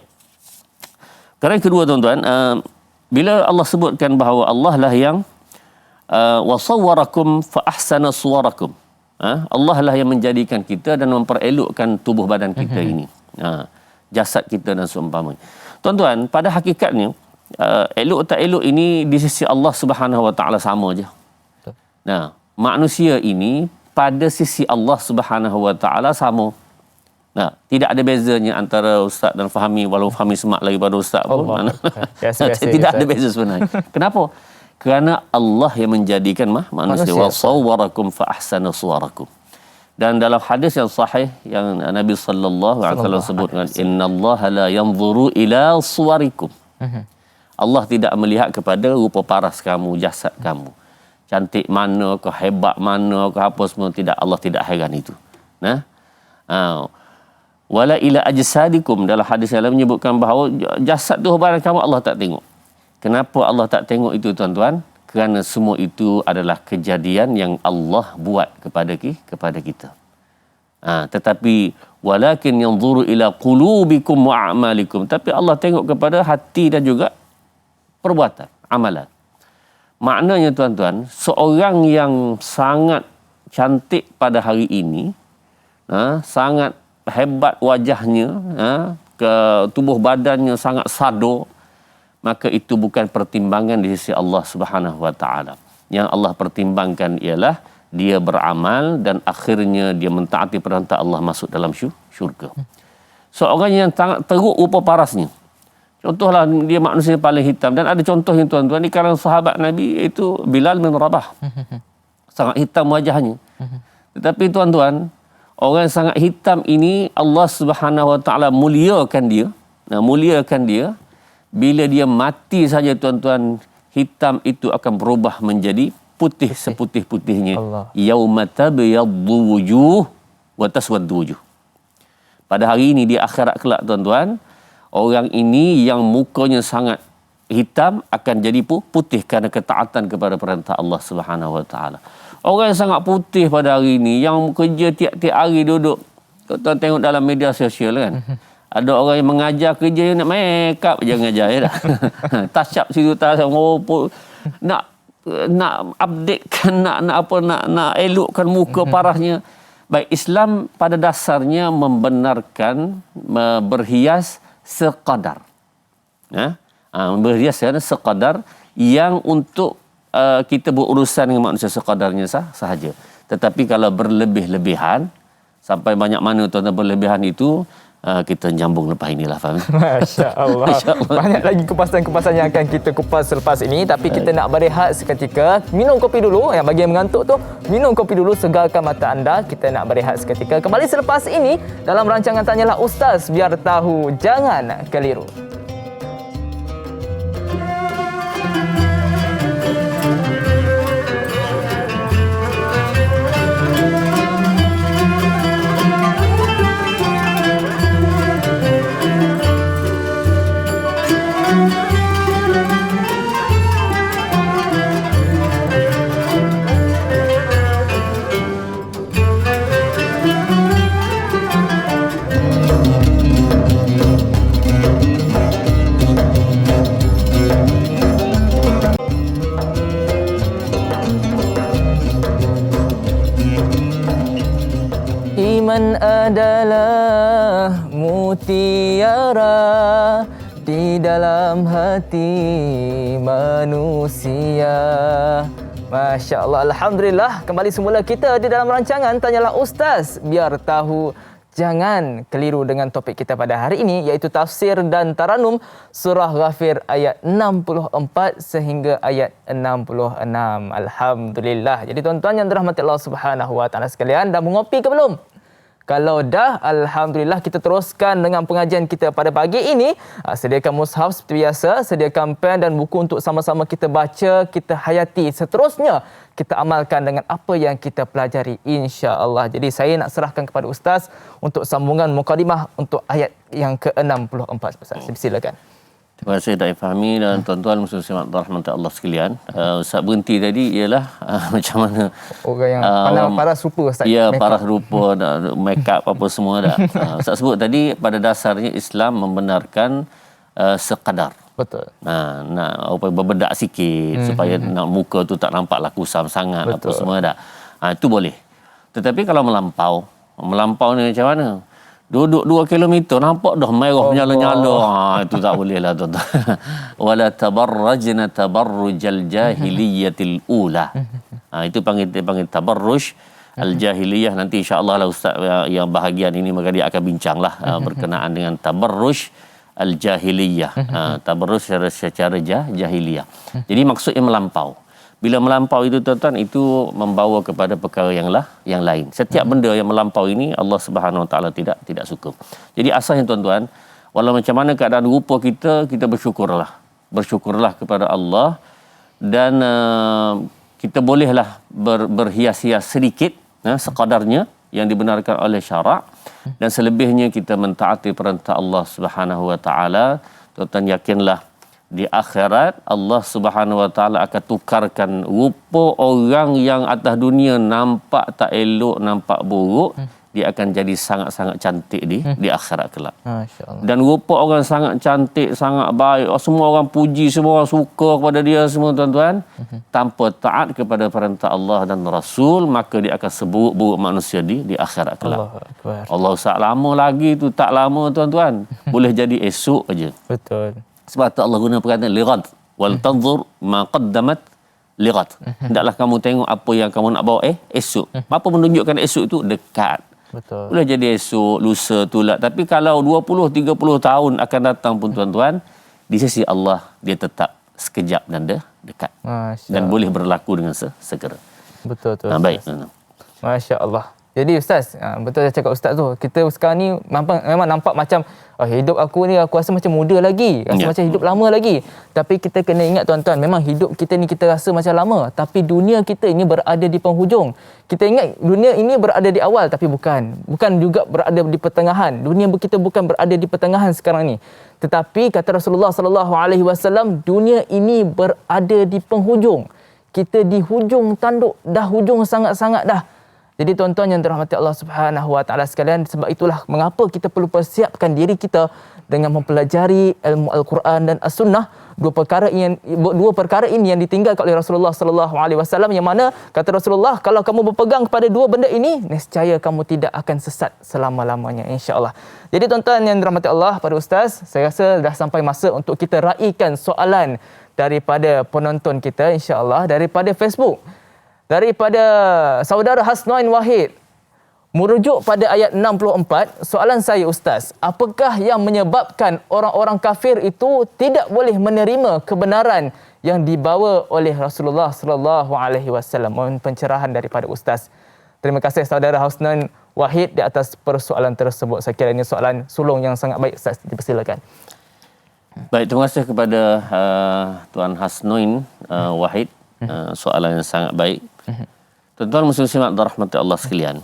Perkara yang kedua tuan-tuan, bila Allah sebutkan bahawa Allah lah yang wasawwarakum fa ahsana suwarakum. Allah lah yang menjadikan kita dan memperelokkan tubuh badan kita ini. Jasad kita dan seumpamanya. Tuan-tuan, pada hakikatnya elok tak elok ini di sisi Allah Subhanahu Wa Taala sama je. Nah, manusia ini pada sisi Allah Subhanahu Wa Taala sama. Nah, tidak ada bezanya antara ustaz dan Fahmi, walau Fahmi semak lagi pada ustaz pun. Tidak ada beza sebenarnya. Kenapa? Kerana Allah yang menjadikan manusia. Wa sawwarakum fa ahsana suwarakum. Dan dalam hadis yang sahih yang Nabi sallallahu alaihi wasallam sebutkan, innallaha la yanzuru ila suwarikum. Allah tidak melihat kepada rupa paras kamu, jasad kamu. Cantik mana ke, hebat mana ke, apa semua, tidak, Allah tidak heran itu. Nah. Wala ila ajsadikum, dalam hadis yang lain menyebutkan bahawa jasad tu barang kamu Allah tak tengok. Kenapa Allah tak tengok itu, tuan-tuan? Kerana semua itu adalah kejadian yang Allah buat kepada kita. Tetapi walakin yanzuru ila qulubikum wa a'malikum, tapi Allah tengok kepada hati dan juga perbuatan, amalan. Maknanya, tuan-tuan, seorang yang sangat cantik pada hari ini, sangat hebat wajahnya, ke tubuh badannya sangat sado, maka itu bukan pertimbangan di sisi Allah Subhanahu wa taala. Yang Allah pertimbangkan ialah dia beramal dan akhirnya dia mentaati perintah Allah, masuk dalam syurga. Seorang yang sangat teruk rupa parasnya, contohlah dia manusia paling hitam, dan ada contohnya, tuan-tuan, di kalangan sahabat Nabi, iaitu Bilal bin Rabah. Sangat hitam wajahnya. Tetapi, tuan-tuan, orang yang sangat hitam ini Allah Subhanahu wa taala muliakan dia. Muliakan dia. Bila dia mati saja, tuan-tuan, hitam itu akan berubah menjadi putih seputih-putihnya. Yauma tabyaddu wujuh wa taswaddu wujuh. Pada hari ini di akhirat kelak, tuan-tuan, orang ini yang mukanya sangat hitam akan jadi putih kerana ketaatan kepada perintah Allah Subhanahu wa taala. Orang yang sangat putih pada hari ini, yang kerja tiap-tiap hari duduk, tuan tengok dalam media sosial kan, ada orang yang mengajar kerja nak make up je mengajar, ya dah. Touch up situ, nak updatekan, nak elokkan muka parahnya. Baik, Islam pada dasarnya membenarkan berhias sekadar. Berhias sekadar yang untuk kita berurusan dengan manusia sekadarnya sahaja. Tetapi kalau berlebih-lebihan, sampai banyak mana, tuan-tuan, berlebihan itu, kita jambung lepas inilah, faham?
Masya Allah. Banyak lagi kupasan-kupasan yang akan kita kupas selepas ini. Tapi kita nak berehat seketika. Minum kopi dulu. Yang bagi yang mengantuk tu, minum kopi dulu, segarkan mata anda. Kita nak berehat seketika. Kembali selepas ini dalam rancangan Tanyalah Ustaz, biar tahu, jangan keliru. Iman adalah mutiara di dalam hati manusia. Masya Allah, Alhamdulillah. Kembali semula kita di dalam rancangan Tanyalah Ustaz, biar tahu, jangan keliru, dengan topik kita pada hari ini, iaitu tafsir dan taranum surah Ghafir ayat 64 sehingga ayat 66. Alhamdulillah. Jadi, tuan-tuan yang dirahmati Allah Subhanahu wa taala sekalian, dah mengopi ke belum? Kalau dah, Alhamdulillah, kita teruskan dengan pengajian kita pada pagi ini. Sediakan mushaf seperti biasa, sediakan pen dan buku untuk sama-sama kita baca, kita hayati. Seterusnya, kita amalkan dengan apa yang kita pelajari, insya-Allah. Jadi saya nak serahkan kepada Ustaz untuk sambungan mukadimah untuk ayat yang ke-64. Ustaz, silakan.
Terima kasih Da'i Fahmi dan tuan-tuan muslim rahmat Allah sekalian. Ustaz berhenti tadi ialah macam mana
orang yang paras rupa, Ustaz.
Ya, paras rupa, make up apa semua dah. Ustaz sebut tadi, pada dasarnya Islam membenarkan sekadar.
Betul.
Nak berbedak sikit supaya nak muka tu tak nampaklah kusam sangat. Betul. Apa semua dah. Itu boleh. Tetapi kalau melampau ni macam mana? Duduk 2 kilometer nampak dah merah menyala-nyala. Itu tak boleh lah, tuan-tuan. Wala tabarrajna tabarrujal jahiliyatil ula. Itu panggil tabarruj al-jahiliyah. Nanti insya-Allah lah Ustaz yang bahagian ini maka dia akan bincanglah berkenaan dengan tabarruj al-jahiliyah. Tabarruj secara jahiliyah. Jadi maksudnya melampau. Bila melampau itu tuan-tuan, itu membawa kepada perkara yang lain. Setiap benda yang melampau ini Allah Subhanahu Wa Taala tidak suka. Jadi asasnya tuan-tuan, walau macam mana keadaan rupa kita bersyukurlah. Bersyukurlah kepada Allah, dan kita bolehlah berhias-hias sedikit sekadarnya yang dibenarkan oleh syarak, dan selebihnya kita mentaati perintah Allah Subhanahu Wa Taala. Tuan-tuan yakinlah di akhirat Allah Subhanahu Wa Taala akan tukarkan rupa orang yang atas dunia nampak tak elok, nampak buruk, dia akan jadi sangat-sangat cantik di akhirat kelak.
Masya-Allah.
Dan rupa orang sangat cantik, sangat baik, semua orang puji, semua orang suka kepada dia semua tuan-tuan, tanpa taat kepada perintah Allah dan Rasul, maka dia akan seburuk-buruk manusia di akhirat kelak.
Allahu Akbar.
Allah tak lama lagi tu, tak lama tuan-tuan. Boleh jadi esok aja.
Betul.
Sebab tu Allah guna perkataan lighad wal tanzur ma qaddamat lighad. Hendaklah kamu tengok apa yang kamu nak bawa esok. Apa menunjukkan esok itu dekat.
Betul.
Boleh jadi esok, lusa, tulak. Tapi kalau 20-30 tahun akan datang pun tuan-tuan, di sisi Allah dia tetap sekejap dan dekat.
Masya
Dan boleh berlaku dengan segera.
Betul tu.
Baik.
Masya-Allah. Jadi Ustaz, betul saya cakap Ustaz tu. Kita sekarang ni memang nampak macam hidup aku ni aku rasa macam muda lagi. Rasa macam hidup lama lagi. Tapi kita kena ingat tuan-tuan, memang hidup kita ni kita rasa macam lama. Tapi dunia kita ini berada di penghujung. Kita ingat dunia ini berada di awal, tapi bukan. Bukan juga berada di pertengahan. Dunia kita bukan berada di pertengahan sekarang ni. Tetapi kata Rasulullah sallallahu alaihi wasallam, dunia ini berada di penghujung. Kita di hujung tanduk, dah hujung sangat-sangat dah. Jadi tuan-tuan yang dirahmati Allah Subhanahu Wa Taala sekalian, sebab itulah mengapa kita perlu persiapkan diri kita dengan mempelajari ilmu Al-Quran dan As-Sunnah. Dua perkara ini yang ditinggalkan oleh Rasulullah sallallahu alaihi wasallam, yang mana kata Rasulullah, kalau kamu berpegang kepada dua benda ini, nescaya kamu tidak akan sesat selama-lamanya, insya-Allah. Jadi tuan-tuan yang dirahmati Allah, pada Ustaz, saya rasa dah sampai masa untuk kita raikan soalan daripada penonton kita, insya-Allah, daripada Facebook. Daripada saudara Hasnoin Wahid, merujuk pada ayat 64, soalan saya Ustaz, apakah yang menyebabkan orang-orang kafir itu tidak boleh menerima kebenaran yang dibawa oleh Rasulullah sallallahu alaihi wasallam? Mohon pencerahan daripada Ustaz. Terima kasih saudara Hasnoin Wahid di atas persoalan tersebut. Saya kira ini soalan sulung yang sangat baik, Ustaz, dipersilakan.
Baik, terima kasih kepada Tuan Hasnoin Wahid. Soalan yang sangat baik. Tuan-tuan muslim-muslimat rahmati Allah sekalian,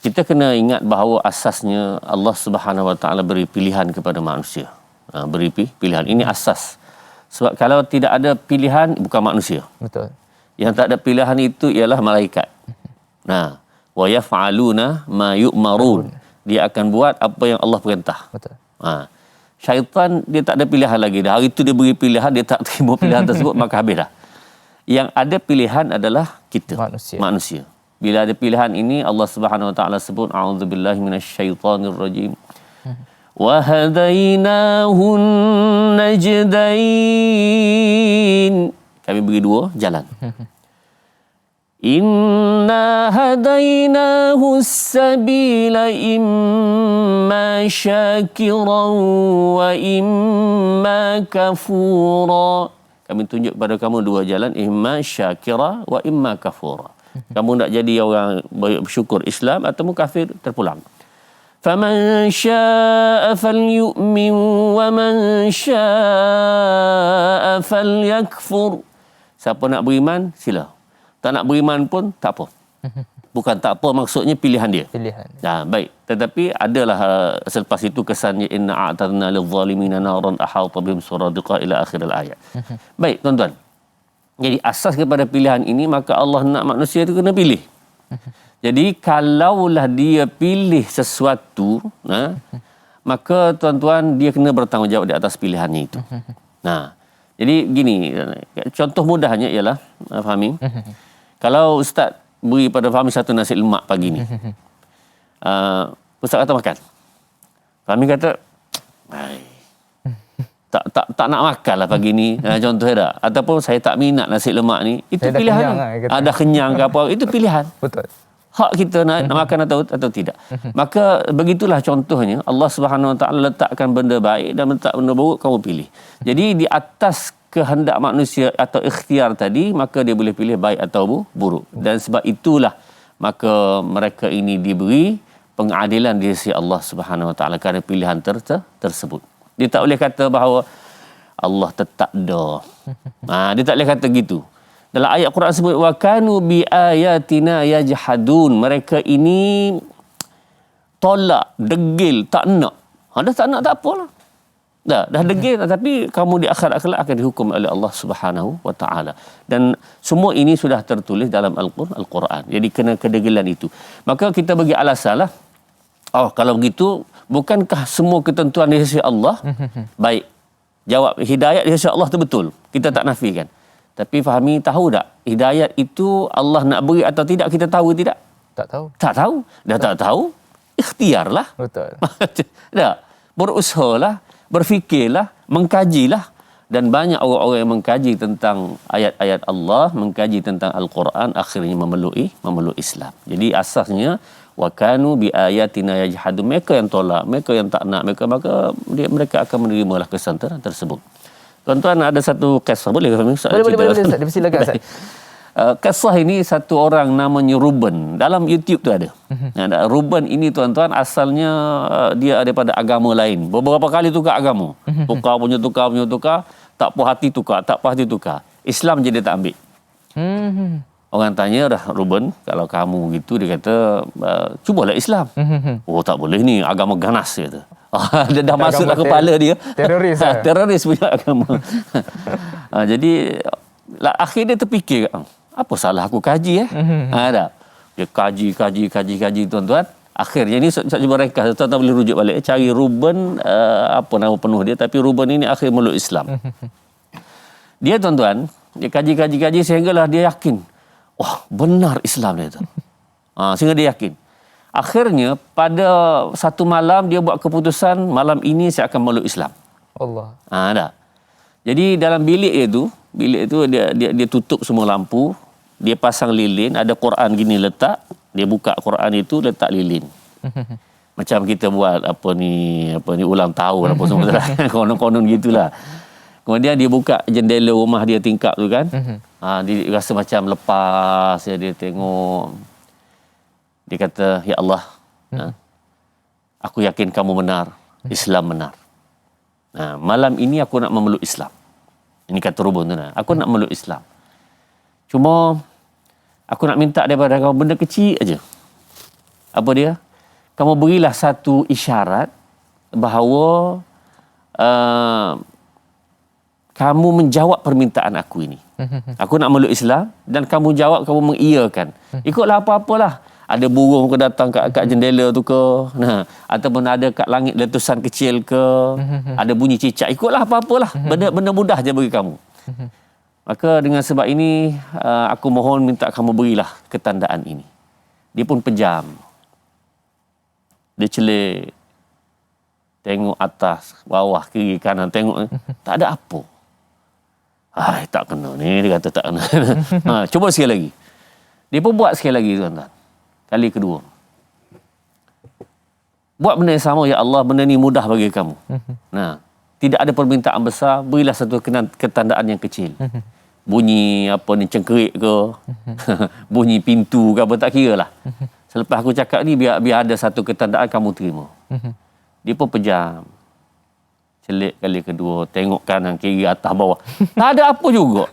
kita kena ingat bahawa asasnya Allah Subhanahu Wa Taala beri pilihan kepada manusia. Beri pilihan, ini asas. Sebab kalau tidak ada pilihan, bukan manusia.
Betul.
Yang tak ada pilihan itu ialah malaikat. Wa yaf'aluna ma yu'marun. Dia akan buat apa yang Allah perintah.
Betul.
Syaitan dia tak ada pilihan lagi dah. Hari itu dia beri pilihan, dia tak terima pilihan tersebut, maka habis dah. Yang ada pilihan adalah kita, manusia. Bila ada pilihan ini, Allah Subhanahu Wa Taala sebut, a'udzubillahi minasyaitonir rajim. Wa hadainahun najdain. Kami beri dua jalan. Inna hadainahu as-sabila imma syakiran wa imma kafura. Kami tunjuk kepada kamu dua jalan, imma syakira wa imma kafura. Kamu nak jadi orang bersyukur Islam atau kafir terpulang. Faman syaa'a falyu'min wa man syaa'a falyakfur. Siapa nak beriman, sila. Tak nak beriman pun tak apa. Bukan tak apa, maksudnya pilihan dia.
Pilihan.
Baik. Tetapi adalah selepas itu kesannya inna a'tadna lidh-dhalimina naran ahata bihim suradiqa ila akhir al-ayat. Baik, tuan-tuan. Jadi asas kepada pilihan ini, maka Allah nak manusia itu kena pilih. Jadi kalaulah dia pilih sesuatu, maka tuan-tuan dia kena bertanggungjawab di atas pilihannya itu. Jadi gini, contoh mudahnya ialah Fahmi, kalau Ustaz beri pada Fahmi satu nasi lemak pagi ni, Ustaz kata makan, Fahmi kata tak nak makan lah pagi ni, contohnya tak, ataupun saya tak minat nasi lemak ni, itu saya pilihan. Dah kenyang ke apa, itu pilihan. Betul. Hak kita nak makan atau tidak. Maka begitulah contohnya Allah Subhanahu Wa Taala letakkan benda baik dan letak benda buruk, kamu pilih. Jadi di atas kehendak manusia atau ikhtiar tadi, maka dia boleh pilih baik atau buruk. Dan sebab itulah maka mereka ini diberi pengadilan di sisi Allah Subhanahu Wa Taala kerana pilihan tersebut. Dia tak boleh kata bahawa Allah tetap ada. Dia tak boleh kata gitu. Dalam ayat Quran sebut wa kanu bi ayatina yajhadun. Mereka ini tolak, degil, tak nak. Dah tak nak tak apalah. Dah degil, tapi kamu di akhirat kelak akan dihukum oleh Allah Subhanahu Wa Taala. Dan semua ini sudah tertulis dalam Al-Quran. Jadi kena kedegilan itu. Maka kita bagi alasanlah, kalau begitu bukankah semua ketentuan di sisi Allah baik? Jawab, hidayat di sisi Allah itu betul. Kita tak nafikan. Tapi fahami, tahu tak hidayat itu Allah nak beri atau tidak, kita tahu tidak?
Tak tahu.
Tak tahu. Dah tak tahu, ikhtiarlah.
Betul.
Dah, berusahalah, berfikirlah, mengkajilah. Dan banyak orang-orang yang mengkaji tentang ayat-ayat Allah, mengkaji tentang Al-Quran, akhirnya memeluk Islam. Jadi asasnya wa kanu bi ayatina yajhadun. Mereka yang tolak, mereka yang tak nak, mereka akan menerimalah kesan tersebut. Tuan-tuan, ada satu kisah, boleh ke kami?
Boleh Ustaz, dipersilakan Ustaz.
Kisah ini satu orang namanya Ruben. Dalam YouTube tu ada. Ruben ini tuan-tuan asalnya dia daripada agama lain. Beberapa kali tukar agama. Tukar. Tak puas hati tukar. Islam je dia tak ambil. Orang tanya dah, Ruben, kalau kamu gitu, dia kata, cubalah Islam. Tak boleh ni, agama ganas, dia kata. Dia dah masuklah kepala dia.
Teroris.
Teroris punya agama. Jadi, akhir dia terfikir, apa salah aku kaji dah. Dia kaji tuan-tuan. Akhirnya ni saya cuba ringkas, tuan-tuan boleh rujuk balik. Cari Ruben, apa nama penuh dia, tapi Ruben ini akhir meluk Islam. Dia tuan-tuan, dia kaji sehinggalah dia yakin, wah, benar Islam dia tu. Sehingga dia yakin. Akhirnya pada satu malam dia buat keputusan, malam ini saya akan meluk Islam.
Allah.
Dah. Jadi dalam bilik itu dia tutup semua lampu, dia pasang lilin, ada Quran gini letak, dia buka Quran itu, letak lilin. Macam kita buat apa ni ulang tahun apa semua konon-konon gitulah. Kemudian dia buka jendela rumah dia tingkap tu kan. Dia rasa macam lepas, dia tengok. Dia kata, ya Allah, aku yakin kamu benar, Islam benar. Malam ini aku nak memeluk Islam. Ini kata Ruben tu. Aku nak memeluk Islam. Cuma aku nak minta daripada kamu benda kecil aja. Apa dia? Kamu berilah satu isyarat bahawa kamu menjawab permintaan aku ini. Aku nak memeluk Islam dan kamu jawab, kamu mengiyakan. Ikutlah apa-apalah. Ada burung ke datang kat jendela tu ke, ataupun ada kat langit letusan kecil ke, ada bunyi cicak, ikutlah apa-apalah. Benda mudah je bagi kamu. Maka dengan sebab ini aku mohon minta kamu berilah ketandaan ini. Dia pun pejam. Dia celik. Tengok atas, bawah, kiri, kanan, tengok. Tak ada apa. Tak kena ni, dia kata tak kena. Cuba sekali lagi. Dia pun buat sekali lagi tuan-tuan. Kali kedua. Buat benda yang sama, ya Allah, benda ni mudah bagi kamu. Tidak ada permintaan besar, berilah satu ketandaan yang kecil. Bunyi apa ni, cengkerik ke, bunyi pintu ke apa, tak kira lah. Selepas aku cakap ni, biar ada satu ketandaan kamu terima. Dia pun pejam. Celik kali kedua, tengok kanan, kiri, atas, bawah. Tak ada apa juga.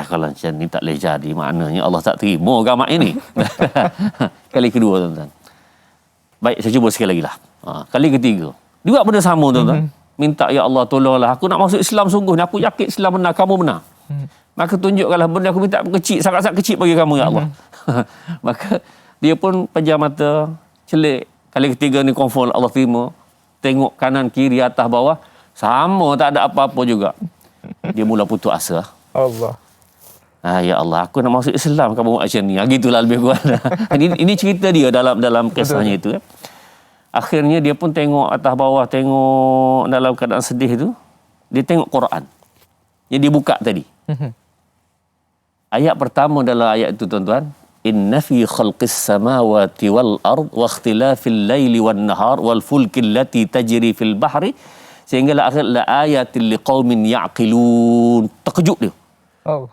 Kalau macam ni tak boleh jadi, maknanya Allah tak terima agama ini. Kali kedua tuan-tuan. Baik, saya cuba sekali lagi lah. Kali ketiga. Dia buat benda sama tuan-tuan. Minta, ya Allah tolonglah. Aku nak masuk Islam sungguh ni. Aku yakin Islam benar, kamu benar. Maka tunjukkanlah benda aku minta kecil, sangat-sangat kecil bagi kamu, ya Allah. Maka dia pun pejam mata, celik. Kali ketiga ni confirm Allah terima. Tengok kanan, kiri, atas, bawah. Sama, tak ada apa-apa juga. Dia mula putus asa.
Allah.
Ya Allah, aku nak masuk Islam, kamu buat macam ni. Gitulah lebih kurang. Ini cerita dia dalam kisahnya itu. Akhirnya dia pun tengok atas bawah, tengok dalam keadaan sedih tu. Dia tengok Quran. Yang dia buka tadi. Ayat pertama dalam ayat itu tuan-tuan. Inna fi khalqis samawati wal ard wa ikhtilafil laili wan nahar wal fulki allati tajri fil bahri Sehinggalah akhir la ayatil liqaumin ya'qilun. Terkejut dia.
Oh.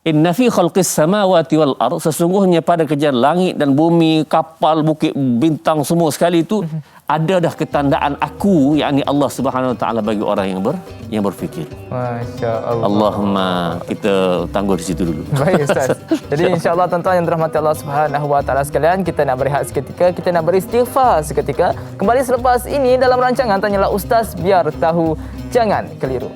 Inna fi khalqis samawati wal ard, sesungguhnya pada kejadian langit dan bumi, kapal, bukit, bintang semua sekali itu ada dah ketandaan aku, yakni Allah Subhanahu Wa Taala bagi orang yang berfikir.
Masya-Allah.
Allahumma, kita tangguh di situ dulu.
Baik Ustaz. Jadi insya-Allah tuan-tuan yang dirahmati Allah Subhanahu Wa Taala sekalian, kita nak berehat seketika, kita nak beristighfar seketika. Kembali selepas ini dalam rancangan Tanyalah Ustaz, biar tahu jangan keliru.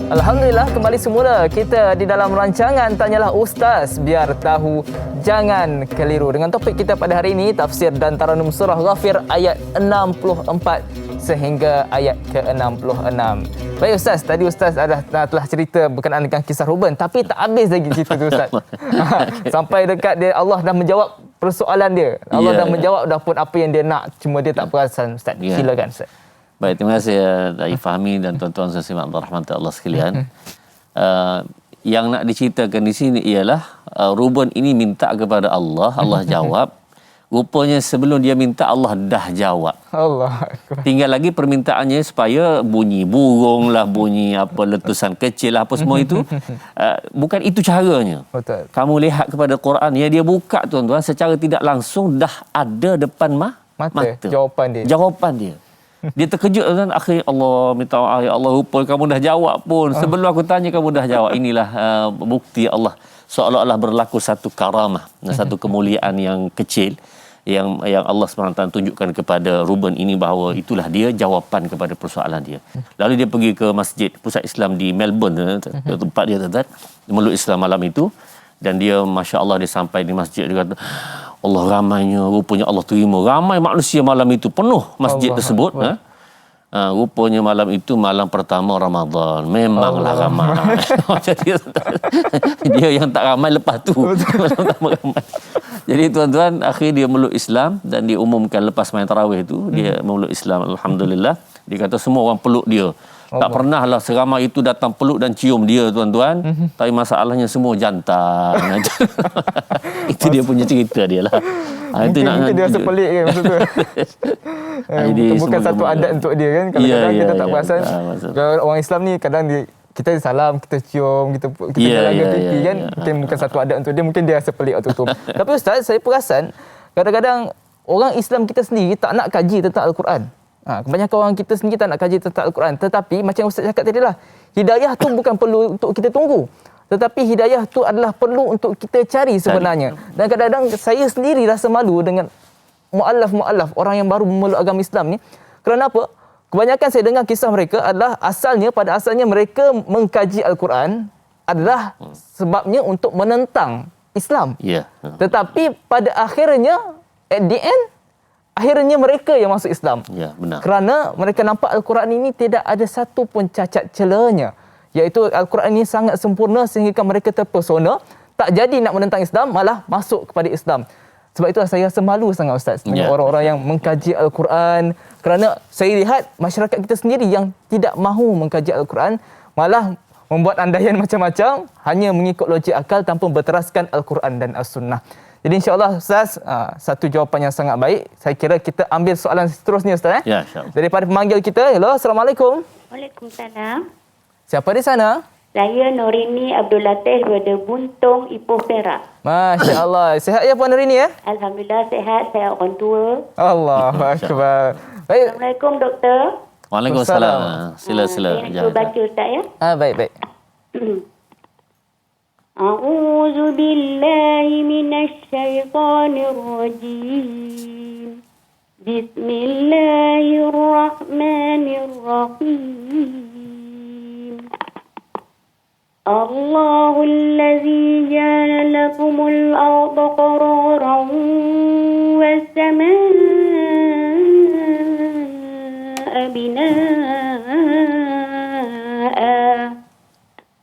Alhamdulillah, kembali semula kita di dalam rancangan Tanyalah Ustaz, biar tahu jangan keliru. Dengan topik kita pada hari ini, tafsir dan taranum surah Ghafir ayat 64 sehingga ayat ke-66. Baik Ustaz, tadi Ustaz telah cerita berkenaan dengan kisah Ruben, tapi tak habis lagi cerita tu Ustaz. Sampai dekat dia, Allah dah menjawab persoalan dia. Allah dah menjawab dah pun apa yang dia nak, cuma dia tak perasan Ustaz. Silakan Ustaz.
Baik, terima kasih Da'i Fahmi dan tuan-tuan sesimak rahmat Allah sekalian. Yang nak diceritakan di sini ialah Ruben ini minta kepada Allah, Allah jawab. Rupanya sebelum dia minta, Allah dah jawab.
Allah.
Tinggal lagi permintaannya supaya bunyi burung lah, bunyi apa letusan kecil lah, apa semua itu. Bukan itu caranya.
Betul.
Kamu lihat kepada Quran, ya dia buka tuan-tuan secara tidak langsung dah ada depan mata. Jawapan dia. Dia terkejut kan, akhirnya Allah minta maaf, ya Allah, rupa kamu dah jawab pun. Sebelum aku tanya kamu dah jawab. Inilah bukti Allah seolah-olah berlaku satu karamah, satu kemuliaan yang kecil yang Allah SWT tunjukkan kepada Ruben ini bahawa itulah dia jawapan kepada persoalan dia. Lalu dia pergi ke masjid pusat Islam di Melbourne, tempat dia tuan-tuan, meluk Islam malam itu, dan dia masya-Allah dia sampai di masjid, dia kata Allah ramainya, rupanya Allah terima. Ramai manusia malam itu, penuh masjid Allah tersebut. Rupanya malam itu malam pertama Ramadan. Memanglah ramai. Jadi dia yang tak ramai lepas tu. Malam pertama ramai. Jadi tuan-tuan, akhirnya dia meluk Islam dan diumumkan lepas main tarawih itu, dia meluk Islam, alhamdulillah. Dia kata semua orang peluk dia. Tak pernahlah seramai itu datang peluk dan cium dia tuan-tuan. Tapi masalahnya semua jantan. Itu dia punya cerita dia lah.
Mungkin dia rasa pelik kan masa tu. Bukan satu adat untuk dia kan. Kadang-kadang kita tak perasan. Kalau orang Islam ni kadang kita salam, kita cium, kita jalan ke pipi kan. Mungkin bukan satu adat untuk dia. Mungkin dia rasa pelik waktu tu. Tapi Ustaz, saya perasan kadang-kadang orang Islam kita sendiri tak nak kaji tentang Al-Quran. Kebanyakan orang kita sendiri tak nak kaji tentang Al-Quran. Tetapi macam Ustaz cakap tadi lah, hidayah tu bukan perlu untuk kita tunggu. Tetapi hidayah tu adalah perlu untuk kita cari sebenarnya. Dan kadang-kadang saya sendiri rasa malu dengan mu'allaf, orang yang baru memeluk agama Islam ni. Kerana apa? Kebanyakan saya dengar kisah mereka adalah pada asalnya mereka mengkaji Al-Quran adalah sebabnya untuk menentang Islam. Tetapi pada akhirnya, at the end, akhirnya mereka yang masuk Islam.
Ya, benar.
Kerana mereka nampak Al-Quran ini tidak ada satu pun cacat celanya. Iaitu Al-Quran ini sangat sempurna sehingga mereka terpesona. Tak jadi nak menentang Islam, malah masuk kepada Islam. Sebab itulah saya rasa malu sangat Ustaz dengan orang-orang yang mengkaji Al-Quran. Kerana saya lihat masyarakat kita sendiri yang tidak mahu mengkaji Al-Quran, malah membuat andaian macam-macam, hanya mengikut logik akal tanpa berteraskan Al-Quran dan As-Sunnah. Jadi insya-Allah Ustaz, satu jawapan yang sangat baik. Saya kira kita ambil soalan seterusnya Ustaz.
Ya, insya-Allah.
Daripada pemanggil kita. Hello, Assalamualaikum.
Waalaikumsalam.
Siapa di sana?
Saya Norini Abdul Latif daripada Buntung, Ipoh, Perak.
Masya-Allah. Sihat ya Puan Norini ya?
Alhamdulillah sihat, saya orang tua.
Allahu akbar. Baik.
Assalamualaikum doktor.
Waalaikumsalam. Sila.
Saya nak baca Ustaz ya.
Baik.
A'udzu billahi minasy syaithanir rajim. Bismillahirrahmanirrahim. Allahul ladzi ja'ala lakumul arda qararan was samaa'a binaa'a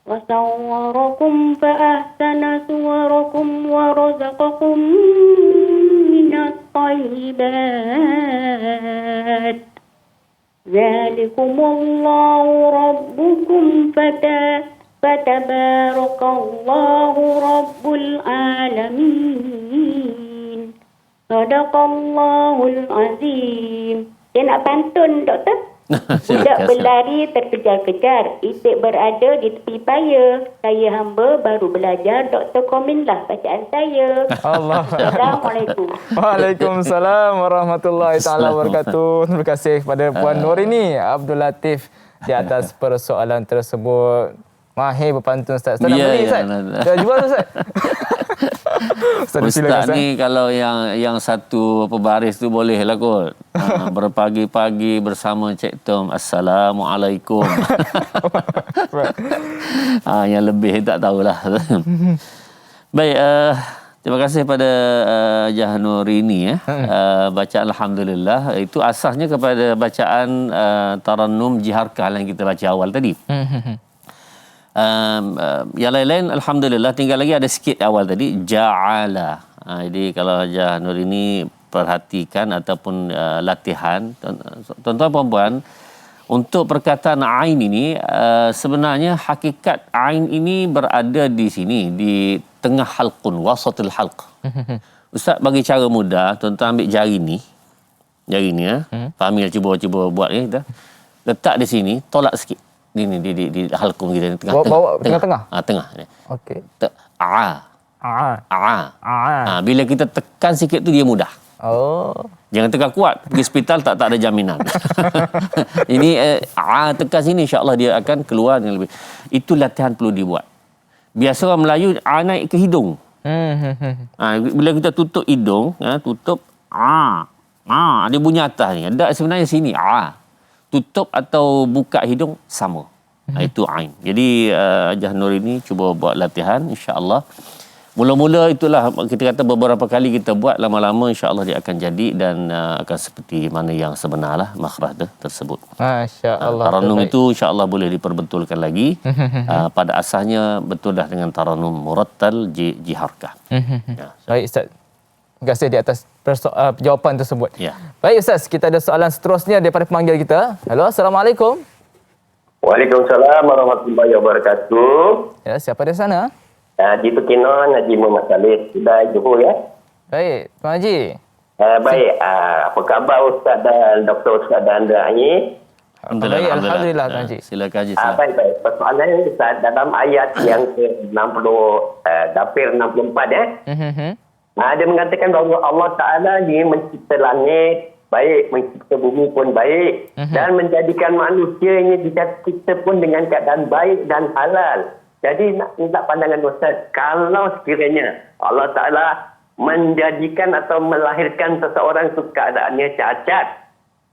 wa sawwarakum fa ahsana suwarakum wa razaqakum minat thayyibat. Zalikumullahu rabbukum fatabarakallahu rabbul alamin. Sadaqallahul azim. Dia nak pantun, doktor? Budak berlari terkejar-kejar, itik berada di tepi paya. Saya hamba baru belajar, doktor komenlah bacaan saya.
Allah.
Assalamualaikum.
Waalaikumsalam warahmatullahi taala wabarakatuh. Terima kasih kepada Puan Nurini Abdul Latif di atas persoalan tersebut. Mahir berpantun Ustaz. Ustaz nak beli Ustaz? Dah jual Ustaz.
Ustaz ni kalau yang satu pebaris tu boleh lah kot. Berpagi-pagi bersama Cik Tom. Assalamualaikum. Yang lebih tak tahulah. Baik, terima kasih pada Jahnurini. Bacaan Alhamdulillah. Itu asasnya kepada bacaan Tarannum Jiharkah yang kita baca awal tadi. Yang lain-lain Alhamdulillah, tinggal lagi ada sikit awal tadi ja'ala. Jadi kalau Nur ini perhatikan ataupun latihan tuan-tuan puan-puan, untuk perkataan ain ini sebenarnya hakikat ain ini berada di sini, di tengah halqun, wasatul halq. Ustaz bagi cara mudah, tuan-tuan ambil jari ni ya. Fahami, cuba buat ni kita. Letak di sini, tolak sikit. Di halqum kita ni tengah. Tengah.
Okey.
Bila kita tekan sikit tu dia mudah.
Oh.
Jangan tekan kuat, pergi hospital tak ada jaminan. Ini tekan sini, insya-Allah dia akan keluar dengan lebih. Itu latihan perlu dibuat. Biasa orang Melayu naik ke hidung. Bila kita tutup hidung, tutup dia bunyi atas ni. Ada sebenarnya sini tutup atau buka hidung sama. Itu ain. Jadi Nur ini cuba buat latihan, insya-Allah. Mula-mula itulah kita kata beberapa kali kita buat, lama-lama insya-Allah dia akan jadi dan akan seperti mana yang sebenarlah makhraj tersebut.
Masya-Allah.
Tarannum itu insya-Allah boleh diperbetulkan lagi. Pada asasnya betul dah dengan tarannum murattal jiharkah.
Baik Ustaz. Terima kasih di atas jawapan tersebut.
Ya.
Baik Ustaz, kita ada soalan seterusnya daripada pemanggil kita. Halo, Assalamualaikum.
Waalaikumsalam warahmatullahi wabarakatuh.
Ya, siapa di sana?
Haji Tukinon, Haji Muhammad Saleh. Sudah Johor ya?
Baik, Tuan Haji.
Baik, apa khabar Ustaz dan Dr. Ustaz dan anda ni?
Alhamdulillah Tuan Haji.
Silakan Haji.
Baik. Persoalan Ustaz dalam ayat yang ke-60, dapir 64 ya. Dia mengatakan bahawa Allah Ta'ala ni mencipta langit baik, mencipta bumi pun baik, dan menjadikan manusia ini dicipta pun dengan keadaan baik dan halal. Jadi nak minta pandangan Ustaz, kalau sekiranya Allah Ta'ala menjadikan atau melahirkan seseorang itu keadaannya cacat,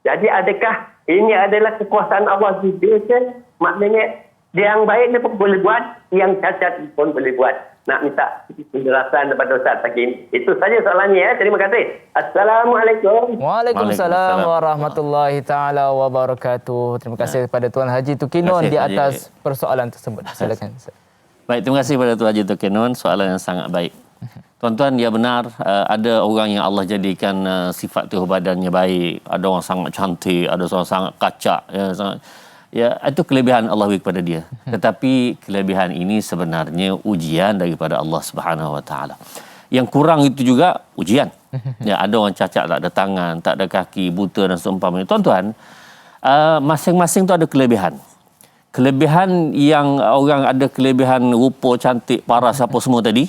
jadi adakah ini adalah kekuasaan Allah juga ke? Maknanya dia yang baik dia pun boleh buat, yang cacat pun boleh buat. Nak minta penjelasan daripada Ustaz Hakim. Itu saja soalannya ya. Terima kasih. Assalamualaikum.
Waalaikumsalam warahmatullahi taala wabarakatuh. Terima kasih kepada Tuan Haji Tukinon di atas persoalan tersebut. Silakan.
Baik, terima kasih kepada Tuan Haji Tukinon, soalan yang sangat baik. Tuan-tuan, dia benar, ada orang yang Allah jadikan sifat tubuh badannya baik, ada orang sangat cantik, ada orang sangat kacak, itu kelebihan Allah kepada dia. Tetapi kelebihan ini sebenarnya ujian daripada Allah Subhanahu Wa Taala. Yang kurang itu juga ujian. Ada orang cacat, tak ada tangan, tak ada kaki, buta dan seumpamanya. Tuan-tuan, masing-masing tu ada kelebihan. Kelebihan yang orang ada kelebihan rupa, cantik, paras apa semua tadi,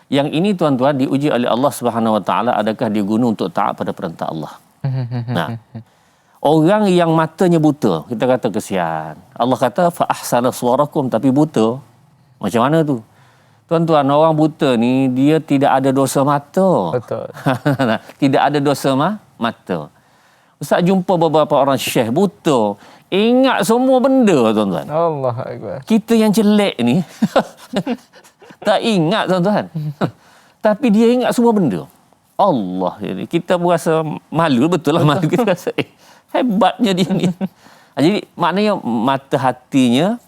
yang ini tuan-tuan diuji oleh Allah Subhanahu Wa Taala, adakah dia guna untuk taat pada perintah Allah. Orang yang matanya buta, kita kata kesian. Allah kata fa ahsana suwarakum, tapi buta. Macam mana tu? Tuan-tuan, orang buta ni dia tidak ada dosa mata.
Betul.
Tidak ada dosa mata. Ustaz jumpa beberapa orang syekh buta, ingat semua benda, tuan-tuan.
Allah Akbar.
Kita yang jelek ni tak ingat, tuan-tuan. Tapi dia ingat semua benda. Allah, ini kita berasa malu, betul lah malu. Kita rasa hebatnya dia ni. Jadi maknanya mata hatinya,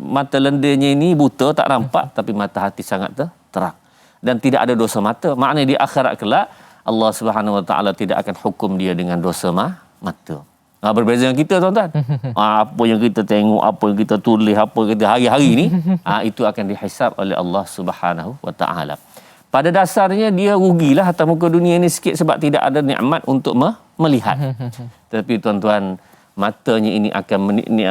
mata lendanya ini buta, tak nampak, tapi mata hati sangat terang. Dan tidak ada dosa mata. Maknanya di akhirat kelak Allah Subhanahu Wa Taala tidak akan hukum dia dengan dosa mata. Berbeza dengan kita, tuan-tuan. Apa yang kita tengok, apa yang kita tulis, apa yang kita hari-hari ni, itu akan dihisab oleh Allah Subhanahu Wa Taala. Pada dasarnya dia rugilah atas muka dunia ini sikit sebab tidak ada nikmat untuk melihat. Tapi tuan-tuan, matanya ini akan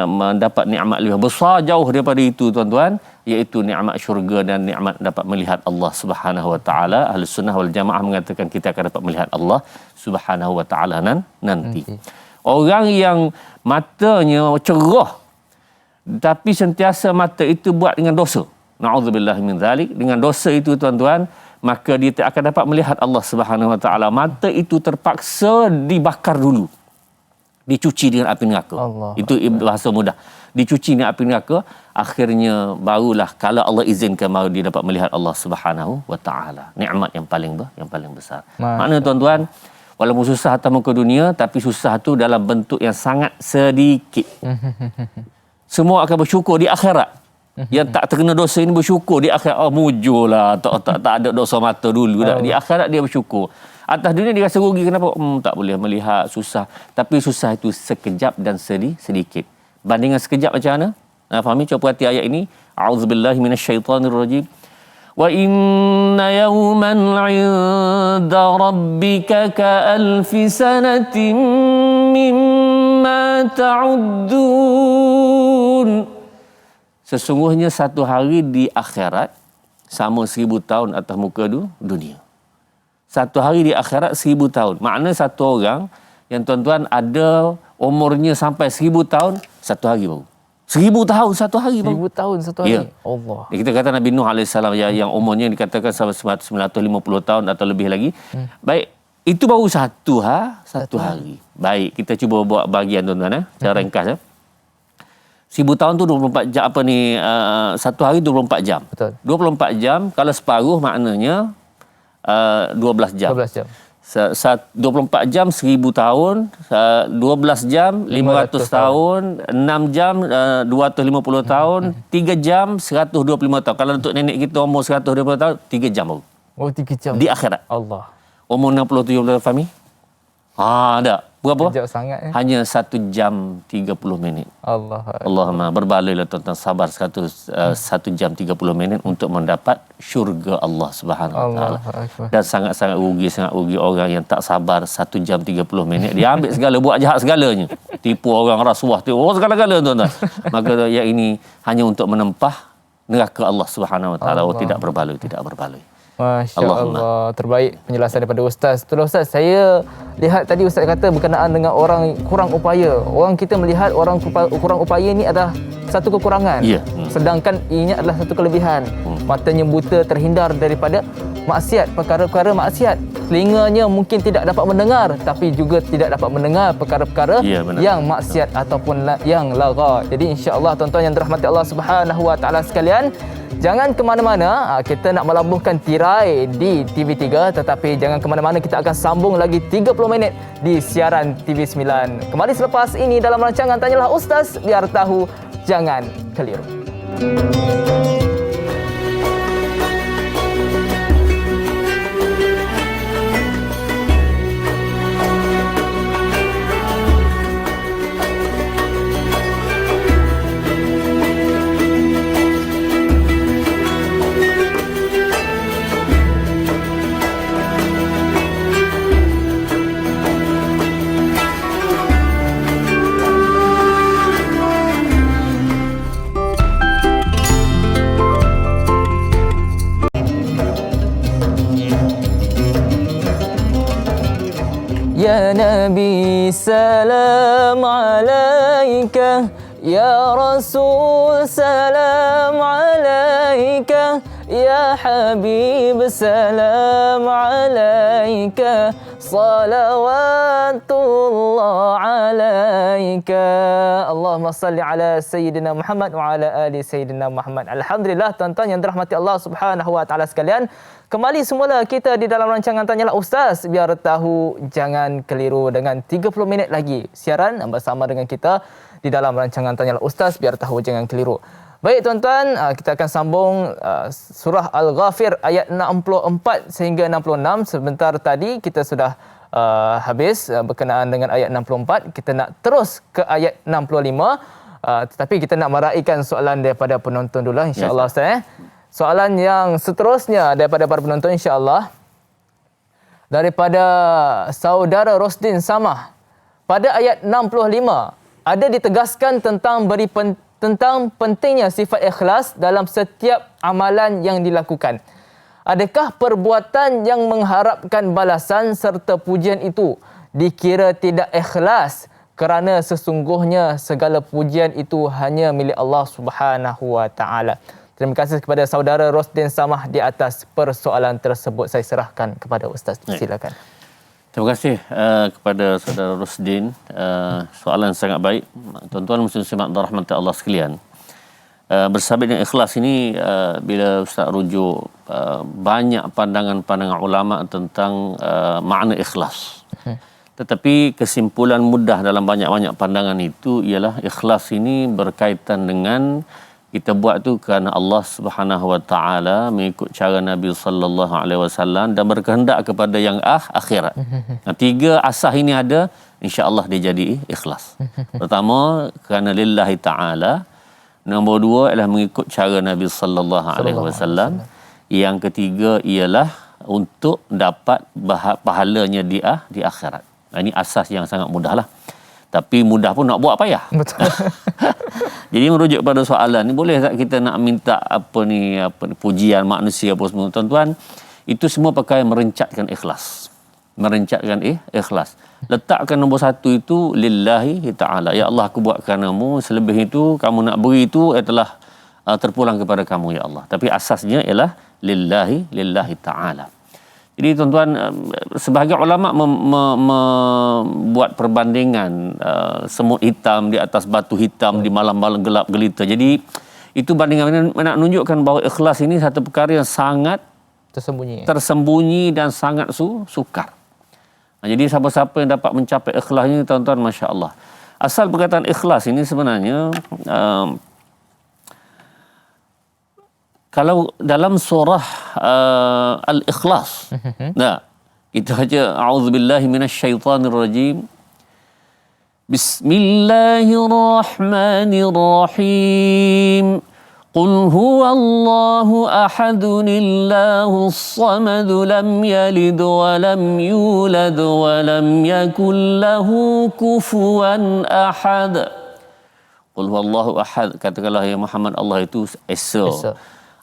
mendapat nikmat lebih besar jauh daripada itu, tuan-tuan, iaitu nikmat syurga dan nikmat dapat melihat Allah Subhanahu Wa Taala. Ahlus Sunnah wal Jamaah mengatakan kita akan dapat melihat Allah Subhanahu Wa Taala nanti. Orang yang matanya cerah tapi sentiasa mata itu buat dengan dosa, na'udzubillah min zalik, dengan dosa itu, tuan-tuan, maka dia tak akan dapat melihat Allah Subhanahu Wa Taala. Mata itu terpaksa dibakar dulu, dicuci dengan api neraka. Itu bahasa mudah. Dicuci dengan api neraka, akhirnya barulah kalau Allah izinkan baru dia dapat melihat Allah Subhanahu Wa Taala. Nikmat yang paling besar. Maknanya, tuan-tuan, walaupun susah atas muka dunia, tapi susah tu dalam bentuk yang sangat sedikit. Semua akan bersyukur di akhirat. Yang tak terkena dosa ini bersyukur di akhirat. Mujurlah, tak ada dosa mata dulu dah. Di akhirat dia bersyukur. Atas dunia dia rasa rugi. Kenapa? Tak boleh melihat, susah. Tapi susah itu sekejap dan sedikit. Bandingan sekejap macam mana? Fahami? Cuba perhati ayat ini. A'udzubillahi minasyaitanirrajim. Wa inna yawman 'inda rabbika ka'alfi sanatin mimma ta'uddun. Sesungguhnya satu hari di akhirat sama 1000 tahun atas muka dunia. Satu hari di akhirat 1000 tahun. Makna satu orang yang, tuan-tuan, ada umurnya sampai 1000 tahun, satu hari baru. 1000 tahun satu hari baru.
1000 tahun satu hari.
Ya.
Allah.
Kita kata Nabi Nuh AS yang umurnya dikatakan sampai 950 tahun atau lebih lagi. Baik, itu baru satu hari. Baik, kita cuba buat bahagian, tuan-tuan, cara ringkas. 1000 tahun tu 24 jam, satu hari 24 jam.
Betul.
24 jam, kalau separuh maknanya 12 jam.
12 jam.
24 jam 1000 tahun, 12 jam 500 tahun, 6 jam 250 tahun, 3 jam 125 tahun. Kalau untuk nenek kita umur 120 tahun, 3 jam baru.
Oh, 3 jam.
Di akhirat.
Allah.
Umur 60-70 tahun, Fahmi? Tak. Berapa?
Sekejap sangat.
Hanya 1 jam 30 minit.
Allahumma
berbalailah, tuan-tuan, sabar 1 jam 30 minit untuk mendapat syurga Allah Subhanahu Wa Taala. Dan sangat-sangat rugi orang yang tak sabar 1 jam 30 minit. Dia ambil segala, buat jahat segalanya. Tipu orang, rasuah, segala-galanya, tuan-tuan. Maka yang ini hanya untuk menempah neraka Allah Subhanahu Wa Taala. Tidak berbaloi.
Masya Allah. Terbaik penjelasan daripada Ustaz. Itulah, Ustaz, saya lihat tadi Ustaz kata berkenaan dengan orang kurang upaya. Orang kita melihat orang kurang upaya ni adalah satu kekurangan. Sedangkan ini adalah satu kelebihan. Matanya buta, terhindar daripada maksiat, perkara-perkara maksiat. Telinganya mungkin tidak dapat mendengar, tapi juga tidak dapat mendengar perkara-perkara yang maksiat ataupun yang lara. Jadi insya-Allah, tuan-tuan yang dirahmati Allah Subhanahu Wa Taala sekalian, jangan ke mana-mana. Kita nak melabuhkan tirai di TV3, tetapi jangan ke mana-mana. Kita akan sambung lagi 30 minit di siaran TV9. Kembali selepas ini dalam rancangan Tanyalah Ustaz, biar tahu, jangan keliru. Ya Nabi, salam alaika. Ya Rasul, salam alaika. Ya Habib, salam alaika. salawatullah alaika. Allahumma salli ala Sayyidina Muhammad wa ala ali Sayyidina Muhammad. Alhamdulillah, tuan-tuan yang dirahmati Allah Subhanahu wa taala sekalian, kembali semula kita di dalam rancangan Tanyalah Ustaz. Biar tahu jangan keliru, dengan 30 minit lagi siaran bersama dengan kita di dalam rancangan Tanyalah Ustaz. Biar tahu jangan keliru. Baik tuan-tuan, kita akan sambung surah Al-Ghafir ayat 64 sehingga 66. Sebentar tadi kita sudah habis berkenaan dengan ayat 64. Kita nak terus ke ayat 65. Tetapi kita nak meraihkan soalan daripada penonton dulu insya-Allah Ustaz. Soalan yang seterusnya daripada para penonton insya-Allah daripada saudara Rosdin Samah. Pada ayat 65 ada ditegaskan tentang tentang pentingnya sifat ikhlas dalam setiap amalan yang dilakukan. Adakah perbuatan yang mengharapkan balasan serta pujian itu dikira tidak ikhlas kerana sesungguhnya segala pujian itu hanya milik Allah Subhanahu wa taala? Terima kasih kepada saudara Rosdin Samah di atas persoalan tersebut. Saya serahkan kepada Ustaz. Silakan.
Terima kasih kepada saudara Rosdin. Soalan sangat baik. Tuan-tuan muslim-muslimat rahmat Allah sekalian. Bersabit dengan ikhlas ini, bila Ustaz rujuk banyak pandangan-pandangan ulama tentang makna ikhlas. Tetapi kesimpulan mudah dalam banyak-banyak pandangan itu ialah ikhlas ini berkaitan dengan kita buat tu kerana Allah Subhanahu wa taala, mengikut cara Nabi sallallahu alaihi wasallam dan berkehendak kepada yang akhirat. Nah, 3 asas ini ada, insya-Allah dia jadi ikhlas. Pertama, kerana lillahi taala. Nombor 2 ialah mengikut cara Nabi sallallahu alaihi wasallam. Yang ketiga ialah untuk dapat pahalanya di akhirat. Nah, ini asas yang sangat mudahlah. Tapi mudah pun nak buat payah.
Betul.
Jadi merujuk pada soalan ni, boleh tak kita nak minta pujian manusia apa semua? Tuan-tuan, itu semua pakai merencatkan ikhlas. Merencatkan ikhlas. Letakkan nombor 1 itu lillahi ta'ala. Ya Allah, aku buat kerana-Mu. Selebih itu kamu nak beri itu telah terpulang kepada kamu ya Allah. Tapi asasnya ialah lillahi ta'ala. Jadi tuan-tuan, sebahagian ulama membuat perbandingan semut hitam di atas batu hitam di malam-malam gelap gelita. Jadi itu bandingan nak menunjukkan bahawa ikhlas ini satu perkara yang sangat tersembunyi dan sangat sukar. Jadi siapa-siapa yang dapat mencapai ikhlas ini, tuan-tuan, masya-Allah. Asal perkataan ikhlas ini sebenarnya kalau dalam surah Al-Ikhlas, nah, kita baca a'udzubillahi minasyaitonirrajim. Bismillahirrahmanirrahim. Qul huwallahu ahadun illahus samad lam yalid wa lam yulad wa lam yakul lahu kufuwan ahad. Qul huwallahu ahad, katakanlah ya Muhammad, Allah itu esa.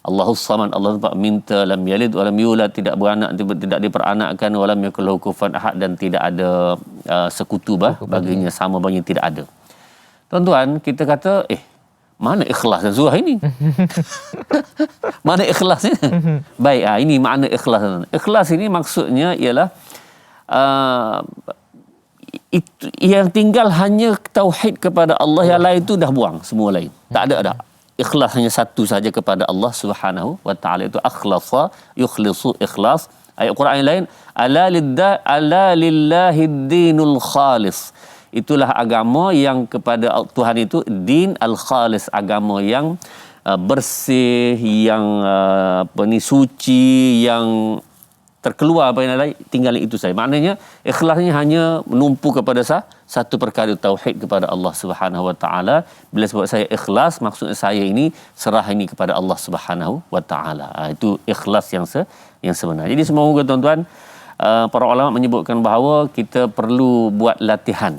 Allahus samad, Allah tempat minta, lam yalid wa lam yulad, tidak beranak, tidak diperanakkan, wa lam yakul lahu kufuwan ahad, dan tidak ada sekutu baginya, sama baginya tidak ada. Tuan-tuan, kita kata mana ikhlas dalam surah ini? Mana ikhlasnya? Baik, ini makna ikhlas. Ikhlas ini maksudnya ialah itu yang tinggal hanya tauhid kepada Allah, yang lain itu dah buang semua lain. Tak ada. Ikhlas hanya satu saja kepada Allah Subhanahu wa taala, itu akhlasa yukhlisu ikhlas. Ayat Quran yang lain, ala lillahid dinul khalis. Itulah agama yang kepada Tuhan itu din al-khalis, agama yang bersih, yang suci, yang terkeluar apa yang lain, tinggal itu saja. Maknanya ikhlasnya hanya menumpu kepada satu perkara, tauhid kepada Allah Subhanahu wa taala. Bila sebut saya ikhlas, maksudnya saya ini serah ini kepada Allah Subhanahu wa taala. Itu ikhlas yang sebenar. Jadi semoga tuan-tuan, para ulama menyebutkan bahawa kita perlu buat latihan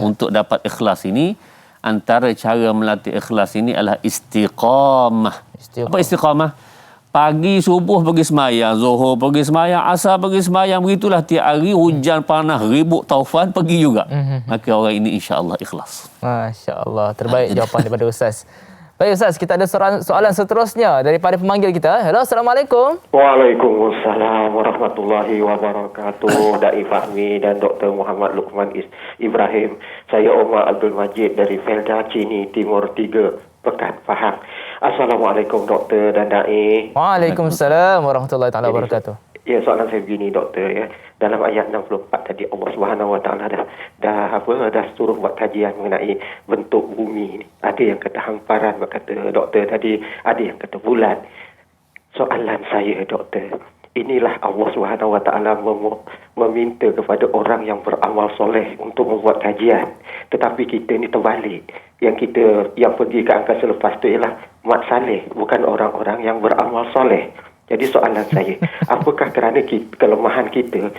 untuk dapat ikhlas ini. Antara cara melatih ikhlas ini adalah istiqamah. Apa istiqamah? Pagi subuh pergi semayang, zuhur pergi semayang, asar pergi semayang, begitulah tiap hari, hujan panas, ribut taufan, pergi juga. Maka orang ini insya-Allah ikhlas.
Masya-Allah, terbaik jawapan daripada Ustaz. Baik Ustaz, kita ada soalan seterusnya daripada pemanggil kita. Hello, Assalamualaikum.
Waalaikumsalam warahmatullahi wabarakatuh. Dai Fahmi dan Dr. Muhammad Luqman Ibrahim. Saya Omar Abdul Majid dari Felda Cini Timur 3, Pekan Faham. Assalamualaikum Doktor dan Dai.
Waalaikumsalam warahmatullahi taala wabarakatuh.
Ya, soalan saya begini Doktor ya. Dalam ayat 64 tadi Allah Subhanahu Wa Taala dah suruh buat kajian mengenai bentuk bumi ni. Ada yang kata hamparan, kata Doktor tadi, ada yang kata bulan. Soalan saya Doktor, inilah Allah Subhanahu Wa Taala meminta kepada orang yang beramal soleh untuk membuat kajian. Tetapi kita ni terbalik. Yang pergi ke angkasa lepas tu ialah mat saleh, bukan orang-orang yang beramal soleh. Jadi soalan saya, apakah kerana kelemahan kita,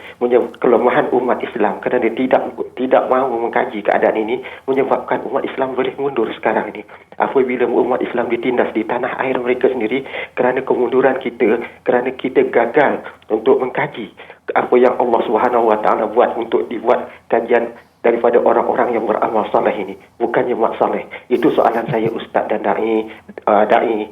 kelemahan umat Islam kerana tidak mahu mengkaji keadaan ini menyebabkan umat Islam boleh mundur sekarang ini? Apabila umat Islam ditindas di tanah air mereka sendiri kerana kemunduran kita, kerana kita gagal untuk mengkaji apa yang Allah Subhanahu Wa Taala buat untuk dibuat kajian daripada orang-orang yang beramal soleh ini, bukannya mak soleh. Itu soalan saya Ustaz dan Dai,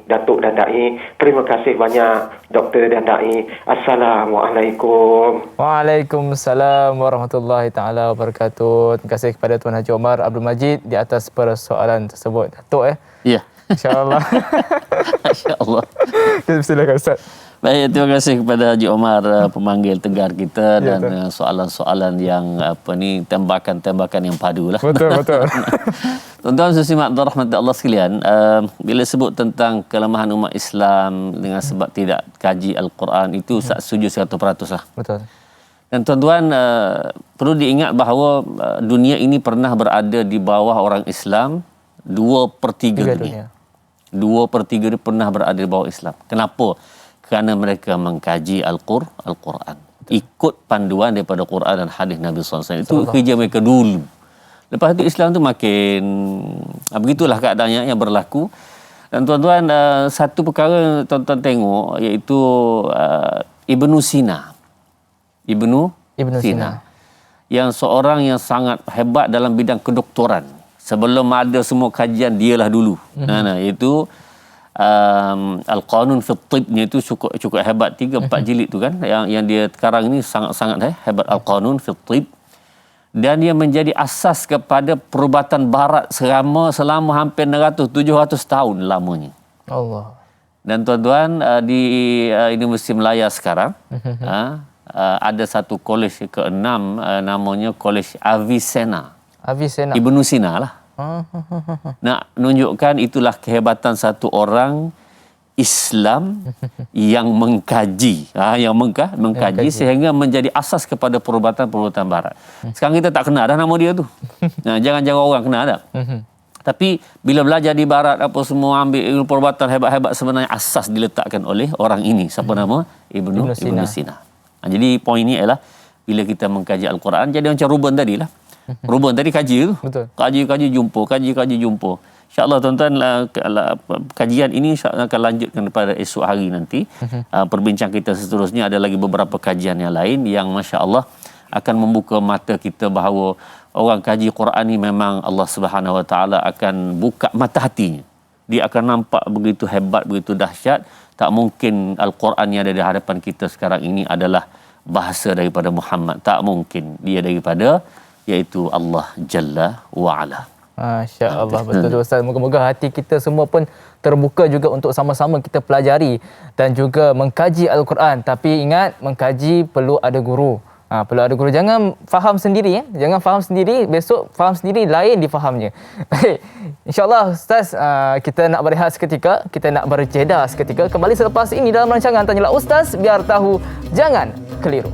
Datuk dan Dai. Terima kasih banyak Doktor dan Dai. Assalamualaikum.
Waalaikumsalam warahmatullahi taala wabarakatuh. Terima kasih kepada Tuan Haji Omar Abdul Majid di atas persoalan tersebut. Datuk
Ya.
Insya-Allah.
Insya-Allah.
Silakan Ustaz.
Baik, terima kasih kepada Haji Omar, pemanggil tegar kita, dan soalan-soalan yang tembakan-tembakan yang padu lah.
Betul.
Tuan-tuan sesimak rahmat Allah sekalian, bila sebut tentang kelemahan umat Islam dengan sebab tidak kaji Al-Quran, itu saya setuju 100% lah.
Betul.
Dan tuan-tuan, perlu diingat bahawa dunia ini pernah berada di bawah orang Islam 2/3 dunia. 2/3 dia pernah berada di bawah Islam. Kenapa? Kerana mereka mengkaji Al-Quran. Ikut panduan daripada Quran dan hadis Nabi SAW. Itu kerja mereka dulu. Lepas itu Islam tu makin... begitulah keadaannya yang berlaku. Dan tuan-tuan, satu perkara tuan-tuan tengok, iaitu Ibnu Sina. Ibnu Sina. Yang seorang yang sangat hebat dalam bidang kedoktoran. Sebelum ada semua kajian, dialah dulu. Iaitu... Al-Qanun fi Tibnya itu cukup hebat, 3-4 jilid tu kan, yang dia sekarang ini sangat-sangat hebat, Al-Qanun fi Tib, dan dia menjadi asas kepada perubatan barat selama hampir 700 tahun lamanya.
Allah.
Dan tuan-tuan, di Universiti Melaya sekarang ada satu kolej ke-6, namanya Kolej Avicenna. Ibnu Sina lah. Nak menunjukkan itulah kehebatan satu orang Islam yang mengkaji, mengkaji sehingga menjadi asas kepada perubatan barat. Sekarang kita tak kenal dah nama dia tu. Jangan-jangan orang kenal dah. Tapi bila belajar di barat apa semua, ambil ilmu perubatan hebat-hebat, sebenarnya asas diletakkan oleh orang ini. Siapa nama? Ibnu Sina. Jadi poin ini ialah bila kita mengkaji Al-Quran, jadi macam Ruben tadi lah. Ruben tadi kaji tu.
Betul.
Kaji jumpa. InsyaAllah tuan-tuan, kajian ini akan lanjutkan pada esok hari nanti. Perbincang kita seterusnya ada lagi beberapa kajian yang lain yang Masya Allah akan membuka mata kita bahawa orang kaji Quran ni memang Allah Subhanahu Wa Taala akan buka mata hatinya. Dia akan nampak begitu hebat, begitu dahsyat. Tak mungkin Al-Quran yang ada di hadapan kita sekarang ini adalah bahasa daripada Muhammad. Tak mungkin. Dia daripada iaitu Allah Jalla wa'ala.
Masya Allah, betul Ustaz. Moga-moga hati kita semua pun terbuka juga untuk sama-sama kita pelajari dan juga mengkaji Al-Quran. Tapi ingat, mengkaji perlu ada guru. Perlu ada guru. Jangan faham sendiri. Jangan faham sendiri, besok faham sendiri, lain difahamnya. Baik, InsyaAllah Ustaz, kita nak berehat seketika, kita nak berjeda seketika. Kembali selepas ini dalam rancangan Tanyalah Ustaz, biar tahu, jangan keliru.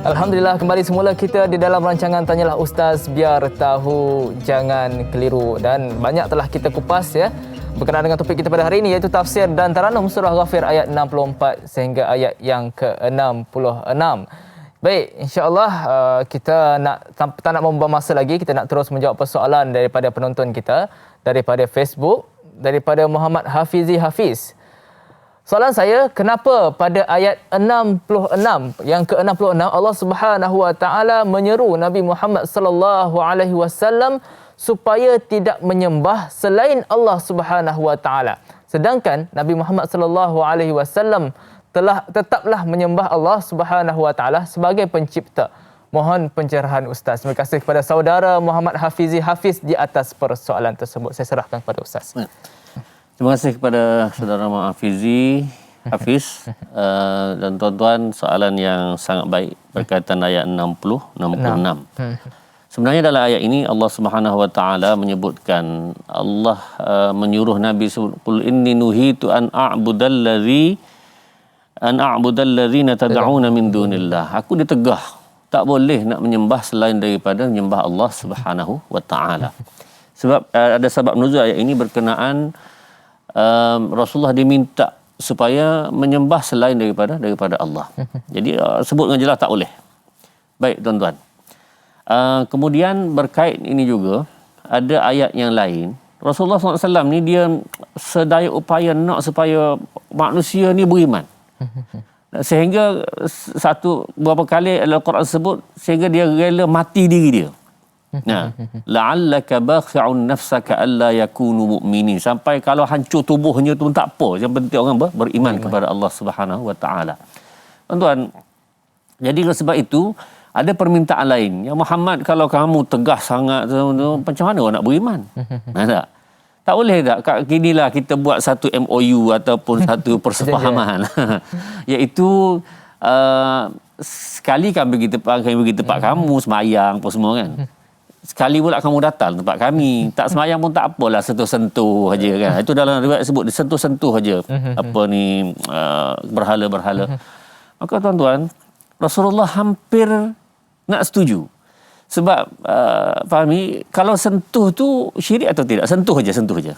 Alhamdulillah, kembali semula kita di dalam rancangan Tanyalah Ustaz, biar tahu jangan keliru. Dan banyak telah kita kupas ya berkenaan dengan topik kita pada hari ini, iaitu tafsir dan taranum surah Ghafir ayat 64 sehingga ayat yang ke-66. Baik, insya-Allah kita tak nak membuang masa lagi, kita nak terus menjawab persoalan daripada penonton kita daripada Facebook, daripada Muhammad Hafizi Hafiz. Soalan saya, kenapa pada ayat 66 yang ke-66 Allah Subhanahu Wa Taala menyeru Nabi Muhammad sallallahu alaihi wasallam supaya tidak menyembah selain Allah Subhanahu Wa Taala, sedangkan Nabi Muhammad sallallahu alaihi wasallam tetaplah menyembah Allah Subhanahu Wa Taala sebagai pencipta. Mohon pencerahan Ustaz. Terima kasih kepada saudara Muhammad Hafizi Hafiz di atas persoalan tersebut. Saya serahkan kepada Ustaz.
Terima kasih kepada saudara Hafiz dan tuan-tuan, soalan yang sangat baik berkaitan ayat 66. Sebenarnya dalam ayat ini Allah Subhanahu Wa Taala menyebutkan, Allah menyuruh Nabi sebut, qul inni nuhitu an a'budallazina tad'una min dunillah. Aku ditegah tak boleh nak menyembah selain daripada menyembah Allah Subhanahu Wa Taala. Sebab ada sebab nuzul ayat ini berkenaan Rasulullah diminta supaya menyembah selain daripada Allah. Jadi sebut dengan jelas tak boleh. Baik tuan-tuan. Kemudian berkait ini juga ada ayat yang lain. Rasulullah SAW ni dia sedaya upaya nak supaya manusia ni beriman. Sehingga beberapa kali Al-Quran sebut sehingga dia rela mati diri dia. Nah, la'allaka bakhi'un nafsaka alla yakunu mu'minin, sampai kalau hancur tubuhnya tu tak apa, yang penting orang beriman kepada Allah Subhanahu Wa Taala. Tuan-tuan, jadi sebab itu ada permintaan lain. Ya Muhammad, kalau kamu tegas sangat macam mana orang nak beriman? Tak boleh tak? Kinilah kita buat satu MOU ataupun satu persefahaman. Iaitu sekali kami pergi tempat kamu semayang apa semua kan. Sekali pula kamu datang tempat kami, tak semayang pun tak apalah, sentuh-sentuh saja kan. Itu dalam riwayat sebut sentuh-sentuh saja apa ni berhala-berhala. Maka tuan-tuan, Rasulullah hampir nak setuju. Sebab fahami, kalau sentuh tu syirik atau tidak? Sentuh saja.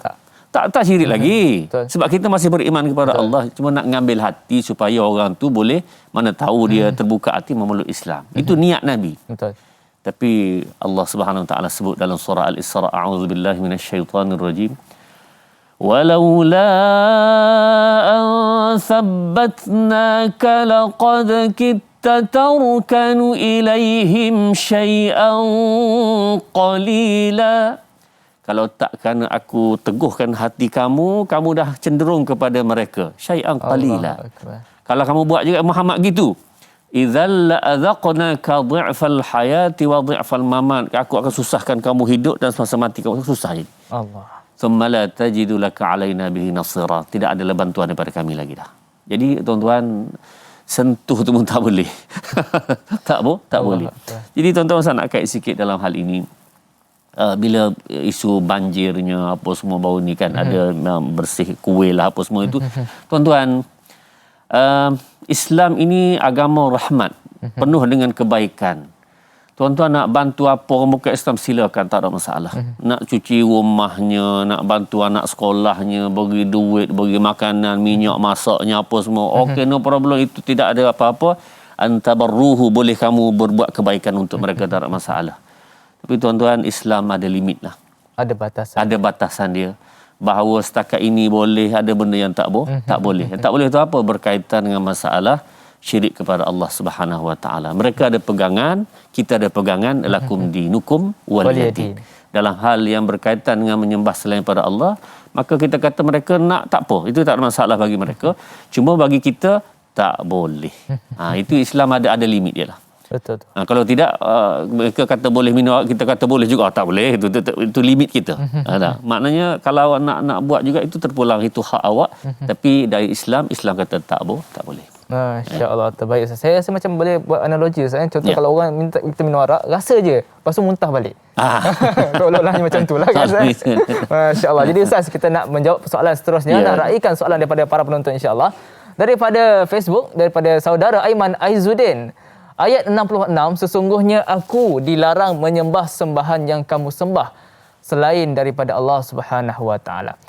Tak syirik lagi. Betul. Sebab kita masih beriman kepada Allah, cuma nak ngambil hati supaya orang tu boleh mana tahu dia terbuka hati memeluk Islam. Itu niat Nabi. Betul. Tapi Allah Subhanahu Wa Taala sebut dalam surah Al-Isra, a'udzubillahi minasyaitonirrajim, walaula an thabbatnaka laqad kitta tarkanu ilaihim syai'an qalila. Kalau tak kerana aku teguhkan hati kamu dah cenderung kepada mereka. Syai'an qalila. Kalau kamu buat juga Muhammad gitu, idzal la'adzaqnaka dhi'fal hayati wa dhi'fal mamat. Aku akan susahkan kamu hidup dan semasa mati kamu susah jadi. Allah. Thumma la tajidu laka 'alaina bihi nasira. Tidak ada bantuan daripada kami lagi dah. Jadi tuan-tuan, sentuh tu pun tak boleh. tak boleh. Jadi tuan-tuan, saya nak kait sikit dalam hal ini. Bila isu banjirnya apa semua baru ni kan, ada bersih kuil lah apa semua itu. Tuan-tuan, Islam ini agama rahmat, penuh dengan kebaikan. Tuan-tuan nak bantu apa orang bukan Islam, silakan, tak ada masalah. Nak cuci rumahnya, nak bantu anak sekolahnya, bagi duit, bagi makanan, minyak masaknya apa semua. Okey, no problem, itu tidak ada apa-apa. Antabarruhu, boleh kamu berbuat kebaikan untuk mereka, tak ada masalah. Tapi tuan-tuan, Islam ada limit lah. Ada batasan dia. Bahawa setakat ini boleh, ada benda yang tak boleh. Yang tak boleh itu apa? Berkaitan dengan masalah syirik kepada Allah Subhanahu Wa Taala. Mereka ada pegangan, kita ada pegangan, lakum dinukum waliyadin. Dalam hal yang berkaitan dengan menyembah selain pada Allah, maka kita kata mereka nak, tak apa, itu tak ada masalah bagi mereka. Cuma bagi kita tak boleh. Itu Islam ada limit dia lah. Betul. Kalau tidak, mereka kata boleh minum, kita kata boleh juga, tak boleh. Itu limit kita. Maknanya kalau nak buat juga, itu terpulang, itu hak awak. Tapi dari Islam kata tak boleh. Masya-Allah, terbaik. Saya rasa macam boleh buat analogi. Contoh kalau orang minta kita minum arak, rasa je, lepas tu muntah balik. Seolah-olahnya macam tu lah kan. Masya-Allah. Jadi Ustaz, kita nak menjawab soalan seterusnya, nak raikan soalan daripada para penonton insya-Allah. Daripada Facebook, daripada saudara Aiman Aizuddin.
Ayat 66, sesungguhnya aku dilarang menyembah sembahan yang kamu sembah selain daripada Allah Subhanahu wa taala.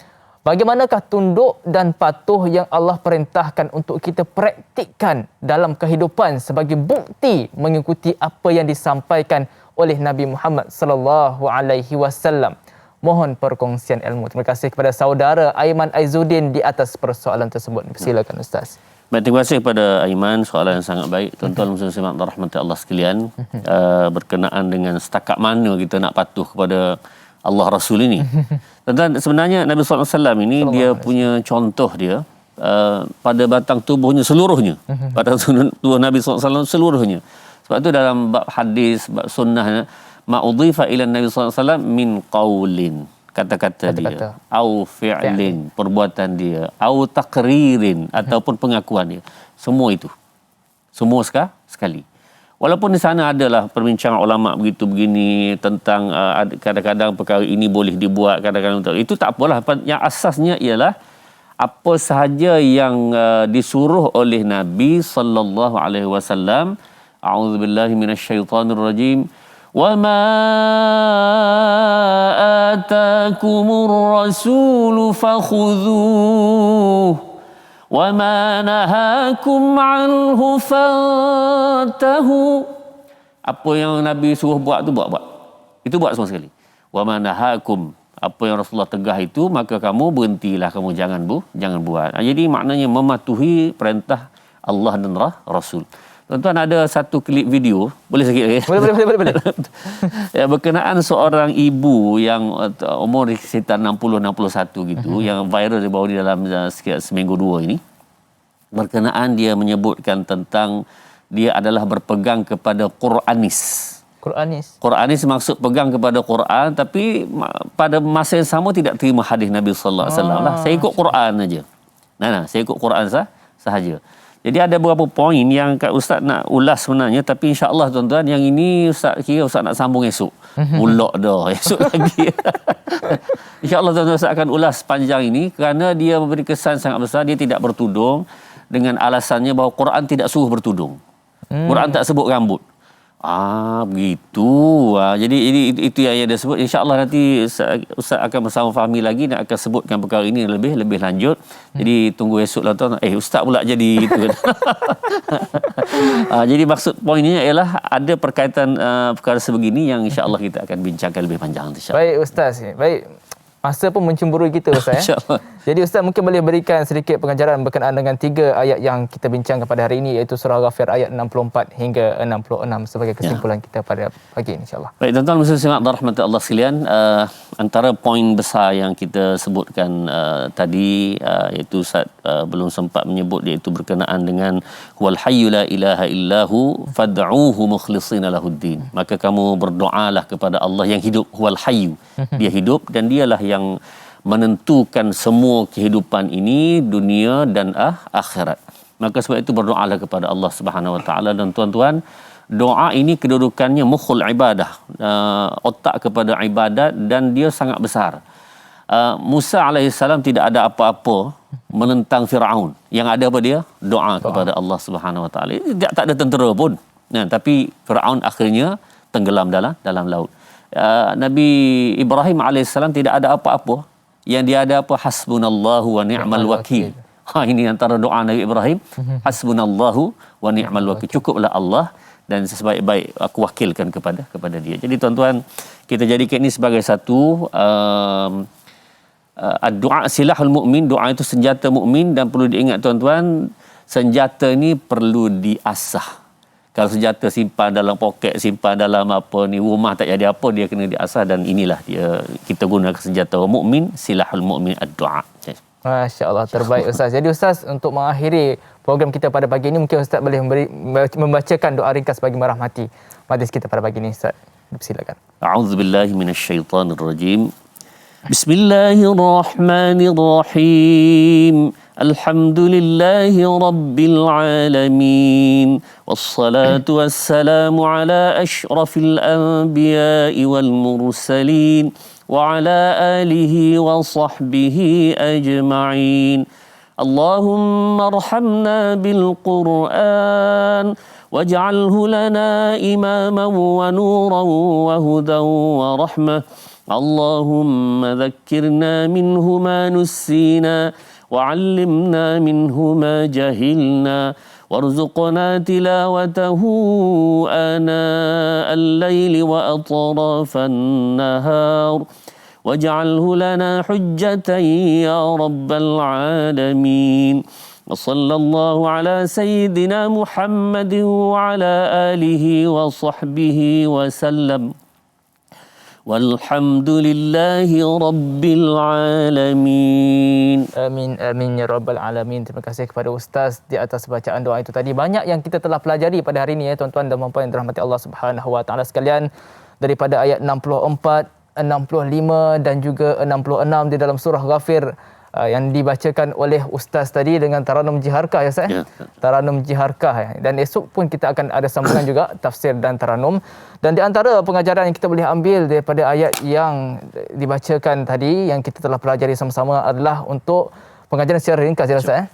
Bagaimanakah tunduk dan patuh yang Allah perintahkan untuk kita praktikkan dalam kehidupan sebagai bukti mengikuti apa yang disampaikan oleh Nabi Muhammad sallallahu alaihi wasallam. Mohon perkongsian ilmu. Terima kasih kepada saudara Aiman Aizuddin di atas persoalan tersebut. Silakan Ustaz.
Baik, terima kasih kepada Aiman, soalan yang sangat baik. Tuan-tuan muslim dan rahmati Allah sekalian, berkenaan dengan setakat mana kita nak patuh kepada Allah Rasul ini. Tuan-tuan, sebenarnya Nabi SAW ini dia punya contoh dia pada batang tubuhnya seluruhnya. Pada tubuh Nabi SAW seluruhnya. Sebab itu dalam bab hadis, bab sunnah, ma'udhifa ila Nabi SAW min qaulin, kata-kata dia, au fi'lin, perbuatan dia, au taqririn, ataupun pengakuan dia. Semua itu. Semua sekali. Walaupun di sana adalah perbincangan ulama begitu begini tentang kadang-kadang perkara ini boleh dibuat, kadang-kadang tak. Itu tak apalah. Yang asasnya ialah apa sahaja yang disuruh oleh Nabi sallallahu alaihi wasallam. A'udzubillahi minasyaitonir rajim. Wa ma atakumur rasulu fakhudhuhu wa ma nahakum anhu fantahu. Apa yang Nabi suruh buat tu buat. Itu buat semua sekali. Wa ma nahakum, apa yang Rasulullah tegah itu maka kamu berhentilah, kamu jangan buat. Jadi maknanya mematuhi perintah Allah dan Rasul. Tuan-tuan, ada satu klip video, boleh sikit lagi? Boleh. Ya, berkenaan seorang ibu yang umur sekitar 60-61 gitu, yang viral dibawa di dalam sekitar seminggu dua ini. Berkenaan dia menyebutkan tentang dia adalah berpegang kepada Quranis. Quranis maksud pegang kepada Quran, tapi pada masa yang sama tidak terima hadis Nabi sallallahu alaihi wasallam lah. Saya ikut Quran aja. Saya ikut Quran sahaja. Jadi ada beberapa poin yang Ustaz nak ulas sebenarnya, tapi insya-Allah tuan-tuan, yang ini Ustaz nak sambung esok. Ulak dah esok lagi. Insya-Allah tuan-tuan, Ustaz akan ulas panjang ini kerana dia memberi kesan sangat besar. Dia tidak bertudung dengan alasannya bahawa Quran tidak suruh bertudung. Quran tak sebut rambut. Begitu. Jadi itu yang dia sebut. InsyaAllah nanti Ustaz akan bersama Fahmi lagi dan akan sebutkan perkara ini lebih lanjut. Jadi tunggu esok lah tuan. Ustaz pula jadi itu. Jadi maksud poinnya ialah ada perkaitan perkara sebegini yang insyaAllah kita akan bincangkan lebih panjang.
Baik Ustaz. Baik. Masa pun mencemburui kita Ustaz. Jadi Ustaz mungkin boleh berikan sedikit pengajaran berkenaan dengan 3 ayat yang kita bincangkan pada hari ini, iaitu surah Ghafir ayat 64 hingga 66 sebagai kesimpulan kita pada pagi ini insya-Allah.
Baik tuan-tuan muslimin dan rahmati Allah sekalian, antara poin besar yang kita sebutkan tadi iaitu Ustaz belum sempat menyebut, iaitu berkenaan dengan wal hayyu la ilaha illahu fad'uhu mukhlishina lahuddin. Maka kamu berdoalah kepada Allah yang hidup, wal hayyu. Dia hidup dan dialah yang menentukan semua kehidupan ini, dunia dan akhirat. Maka sebab itu berdoalah kepada Allah Subhanahu Wa Taala. Dan tuan-tuan, doa ini kedudukannya mukhul ibadah, otak kepada ibadat, dan dia sangat besar. Musa alaihissalam tidak ada apa-apa menentang Firaun. Yang ada apa dia? Doa kepada Allah Subhanahu Wa Taala. Tak ada tentera pun. Tapi Firaun akhirnya tenggelam dalam laut. Nabi Ibrahim alaihissalam tidak ada apa-apa. Yang dia ada apa? Hasbunallahu wa ni'mal wakil. Ini antara doa Nabi Ibrahim. Hasbunallahu wa ni'mal wakil. Cukuplah Allah dan sebaik-baik aku wakilkan kepada dia. Jadi tuan-tuan, kita jadikan ini sebagai satu doa silahul mukmin. Doa itu senjata mukmin, dan perlu diingat tuan-tuan, senjata ni perlu diasah. Kalau senjata simpan dalam poket, simpan dalam rumah tak jadi apa, dia kena diasah, dan inilah dia kita gunakan senjata mukmin, silahul mukmin ad-du'a.
Masya-Allah, terbaik Ustaz. Jadi Ustaz, untuk mengakhiri program kita pada pagi ini, mungkin Ustaz boleh membacakan doa ringkas bagi merahmati majlis kita pada pagi ini Ustaz. Silakan. A'udzubillahi
minasyaitonirrajim. Bismillahirrahmanirrahim. Alhamdulillahi Rabbil Alamin. Wassalatu wassalamu ala ashrafil anbiya'i wal mursalin. Wa ala alihi wa sahbihi ajma'in. Allahumma arhamna bil Qur'an. واجعله لنا إماما ونورا وهدى ورحمة. اللهم ذكرنا منه ما نسينا وعلمنا منه ما جهلنا وارزقنا تلاوته آناء الليل وأطراف النهار واجعله لنا حجة يا رب العالمين. وصلى الله على سيدنا محمد وعلى آله وصحبه وسلم walhamdulillahi rabbil alamin.
Amin amin ya rabbal alamin. Terima kasih kepada ustaz di atas bacaan doa itu tadi. Banyak yang kita telah pelajari pada hari ini ya tuan-tuan dan puan-puan yang dirahmati Allah Subhanahu wa taala sekalian, daripada ayat 64, 65 dan juga 66 di dalam surah Ghafir yang dibacakan oleh ustaz tadi dengan taranum jiharkah ya Ustaz? Ya. Taranum jiharkah ya. Dan esok pun kita akan ada sambungan juga tafsir dan taranum. Dan di antara pengajaran yang kita boleh ambil daripada ayat yang dibacakan tadi yang kita telah pelajari sama-sama adalah untuk pengajaran secara ringkas ya Ustaz.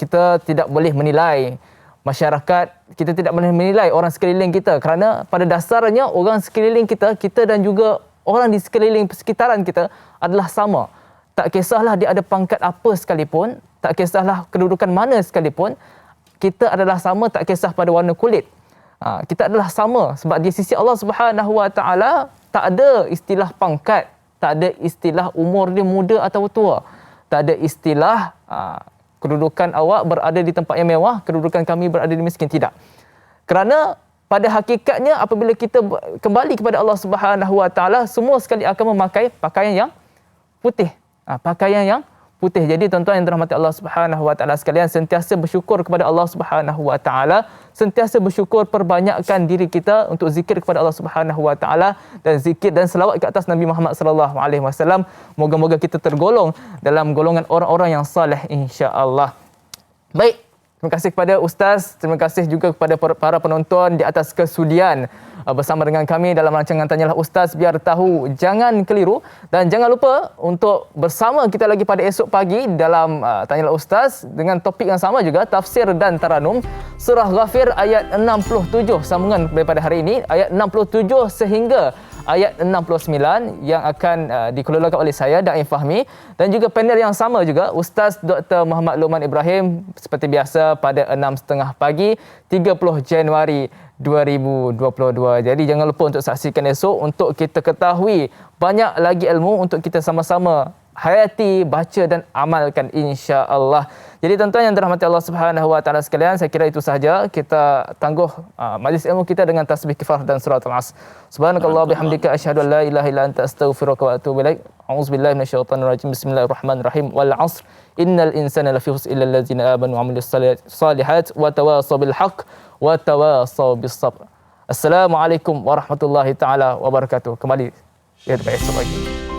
Kita tidak boleh menilai masyarakat, kita tidak boleh menilai orang sekeliling kita kerana pada dasarnya orang sekeliling kita dan juga orang di sekeliling persekitaran kita adalah sama. Tak kisahlah dia ada pangkat apa sekalipun, tak kisahlah kedudukan mana sekalipun, kita adalah sama tak kisah pada warna kulit. Kita adalah sama sebab di sisi Allah Subhanahu wa taala tak ada istilah pangkat, tak ada istilah umur dia muda atau tua. Tak ada istilah kedudukan awak berada di tempat yang mewah, kedudukan kami berada di miskin, tidak. Kerana pada hakikatnya apabila kita kembali kepada Allah Subhanahu wa taala, semua sekali akan memakai pakaian yang putih. Pakaian yang putih. Jadi tuan-tuan yang dirahmati Allah Subhanahu wa taala sekalian, sentiasa bersyukur kepada Allah Subhanahu wa taala, sentiasa bersyukur, perbanyakkan diri kita untuk zikir kepada Allah Subhanahu wa taala dan zikir dan selawat ke atas Nabi Muhammad sallallahu alaihi wasallam. Moga-moga kita tergolong dalam golongan orang-orang yang saleh insya-Allah. Baik, terima kasih kepada ustaz, terima kasih juga kepada para penonton di atas kesudian bersama dengan kami dalam rancangan Tanyalah Ustaz, biar tahu jangan keliru, dan jangan lupa untuk bersama kita lagi pada esok pagi dalam Tanyalah Ustaz dengan topik yang sama juga, tafsir dan taranum surah Ghafir ayat 67, sambungan daripada hari ini ayat 67 sehingga ayat 69 yang akan dikelolakan oleh saya Daim Fahmi, dan juga panel yang sama juga Ustaz Dr. Muhammad Luqman Ibrahim seperti biasa pada 6.30 pagi 30 Januari 2022. Jadi jangan lupa untuk saksikan esok untuk kita ketahui banyak lagi ilmu untuk kita sama-sama hayati, baca dan amalkan insya-Allah. Jadi tuan-tuan yang dirahmati Allah Subhanahu wa taala sekalian, saya kira itu sahaja. Kita tangguh majlis ilmu kita dengan tasbih kifarah dan surah Al-Asr. Subhanakallah bihamdika asyhadu an la ilaha illa anta astaghfiruka wa atubu ilaik. A'udzubillahi minasyaitonir rajim. Bismillahirrahmanirrahim. Wal 'asr innal insana lafi khusr illa allazina amanu wa 'amilus shalihat wa tawassaw bil haqq wa tawassaw bis sabr. Assalamualaikum warahmatullahi taala wabarakatuh. Kembali ya esok lagi.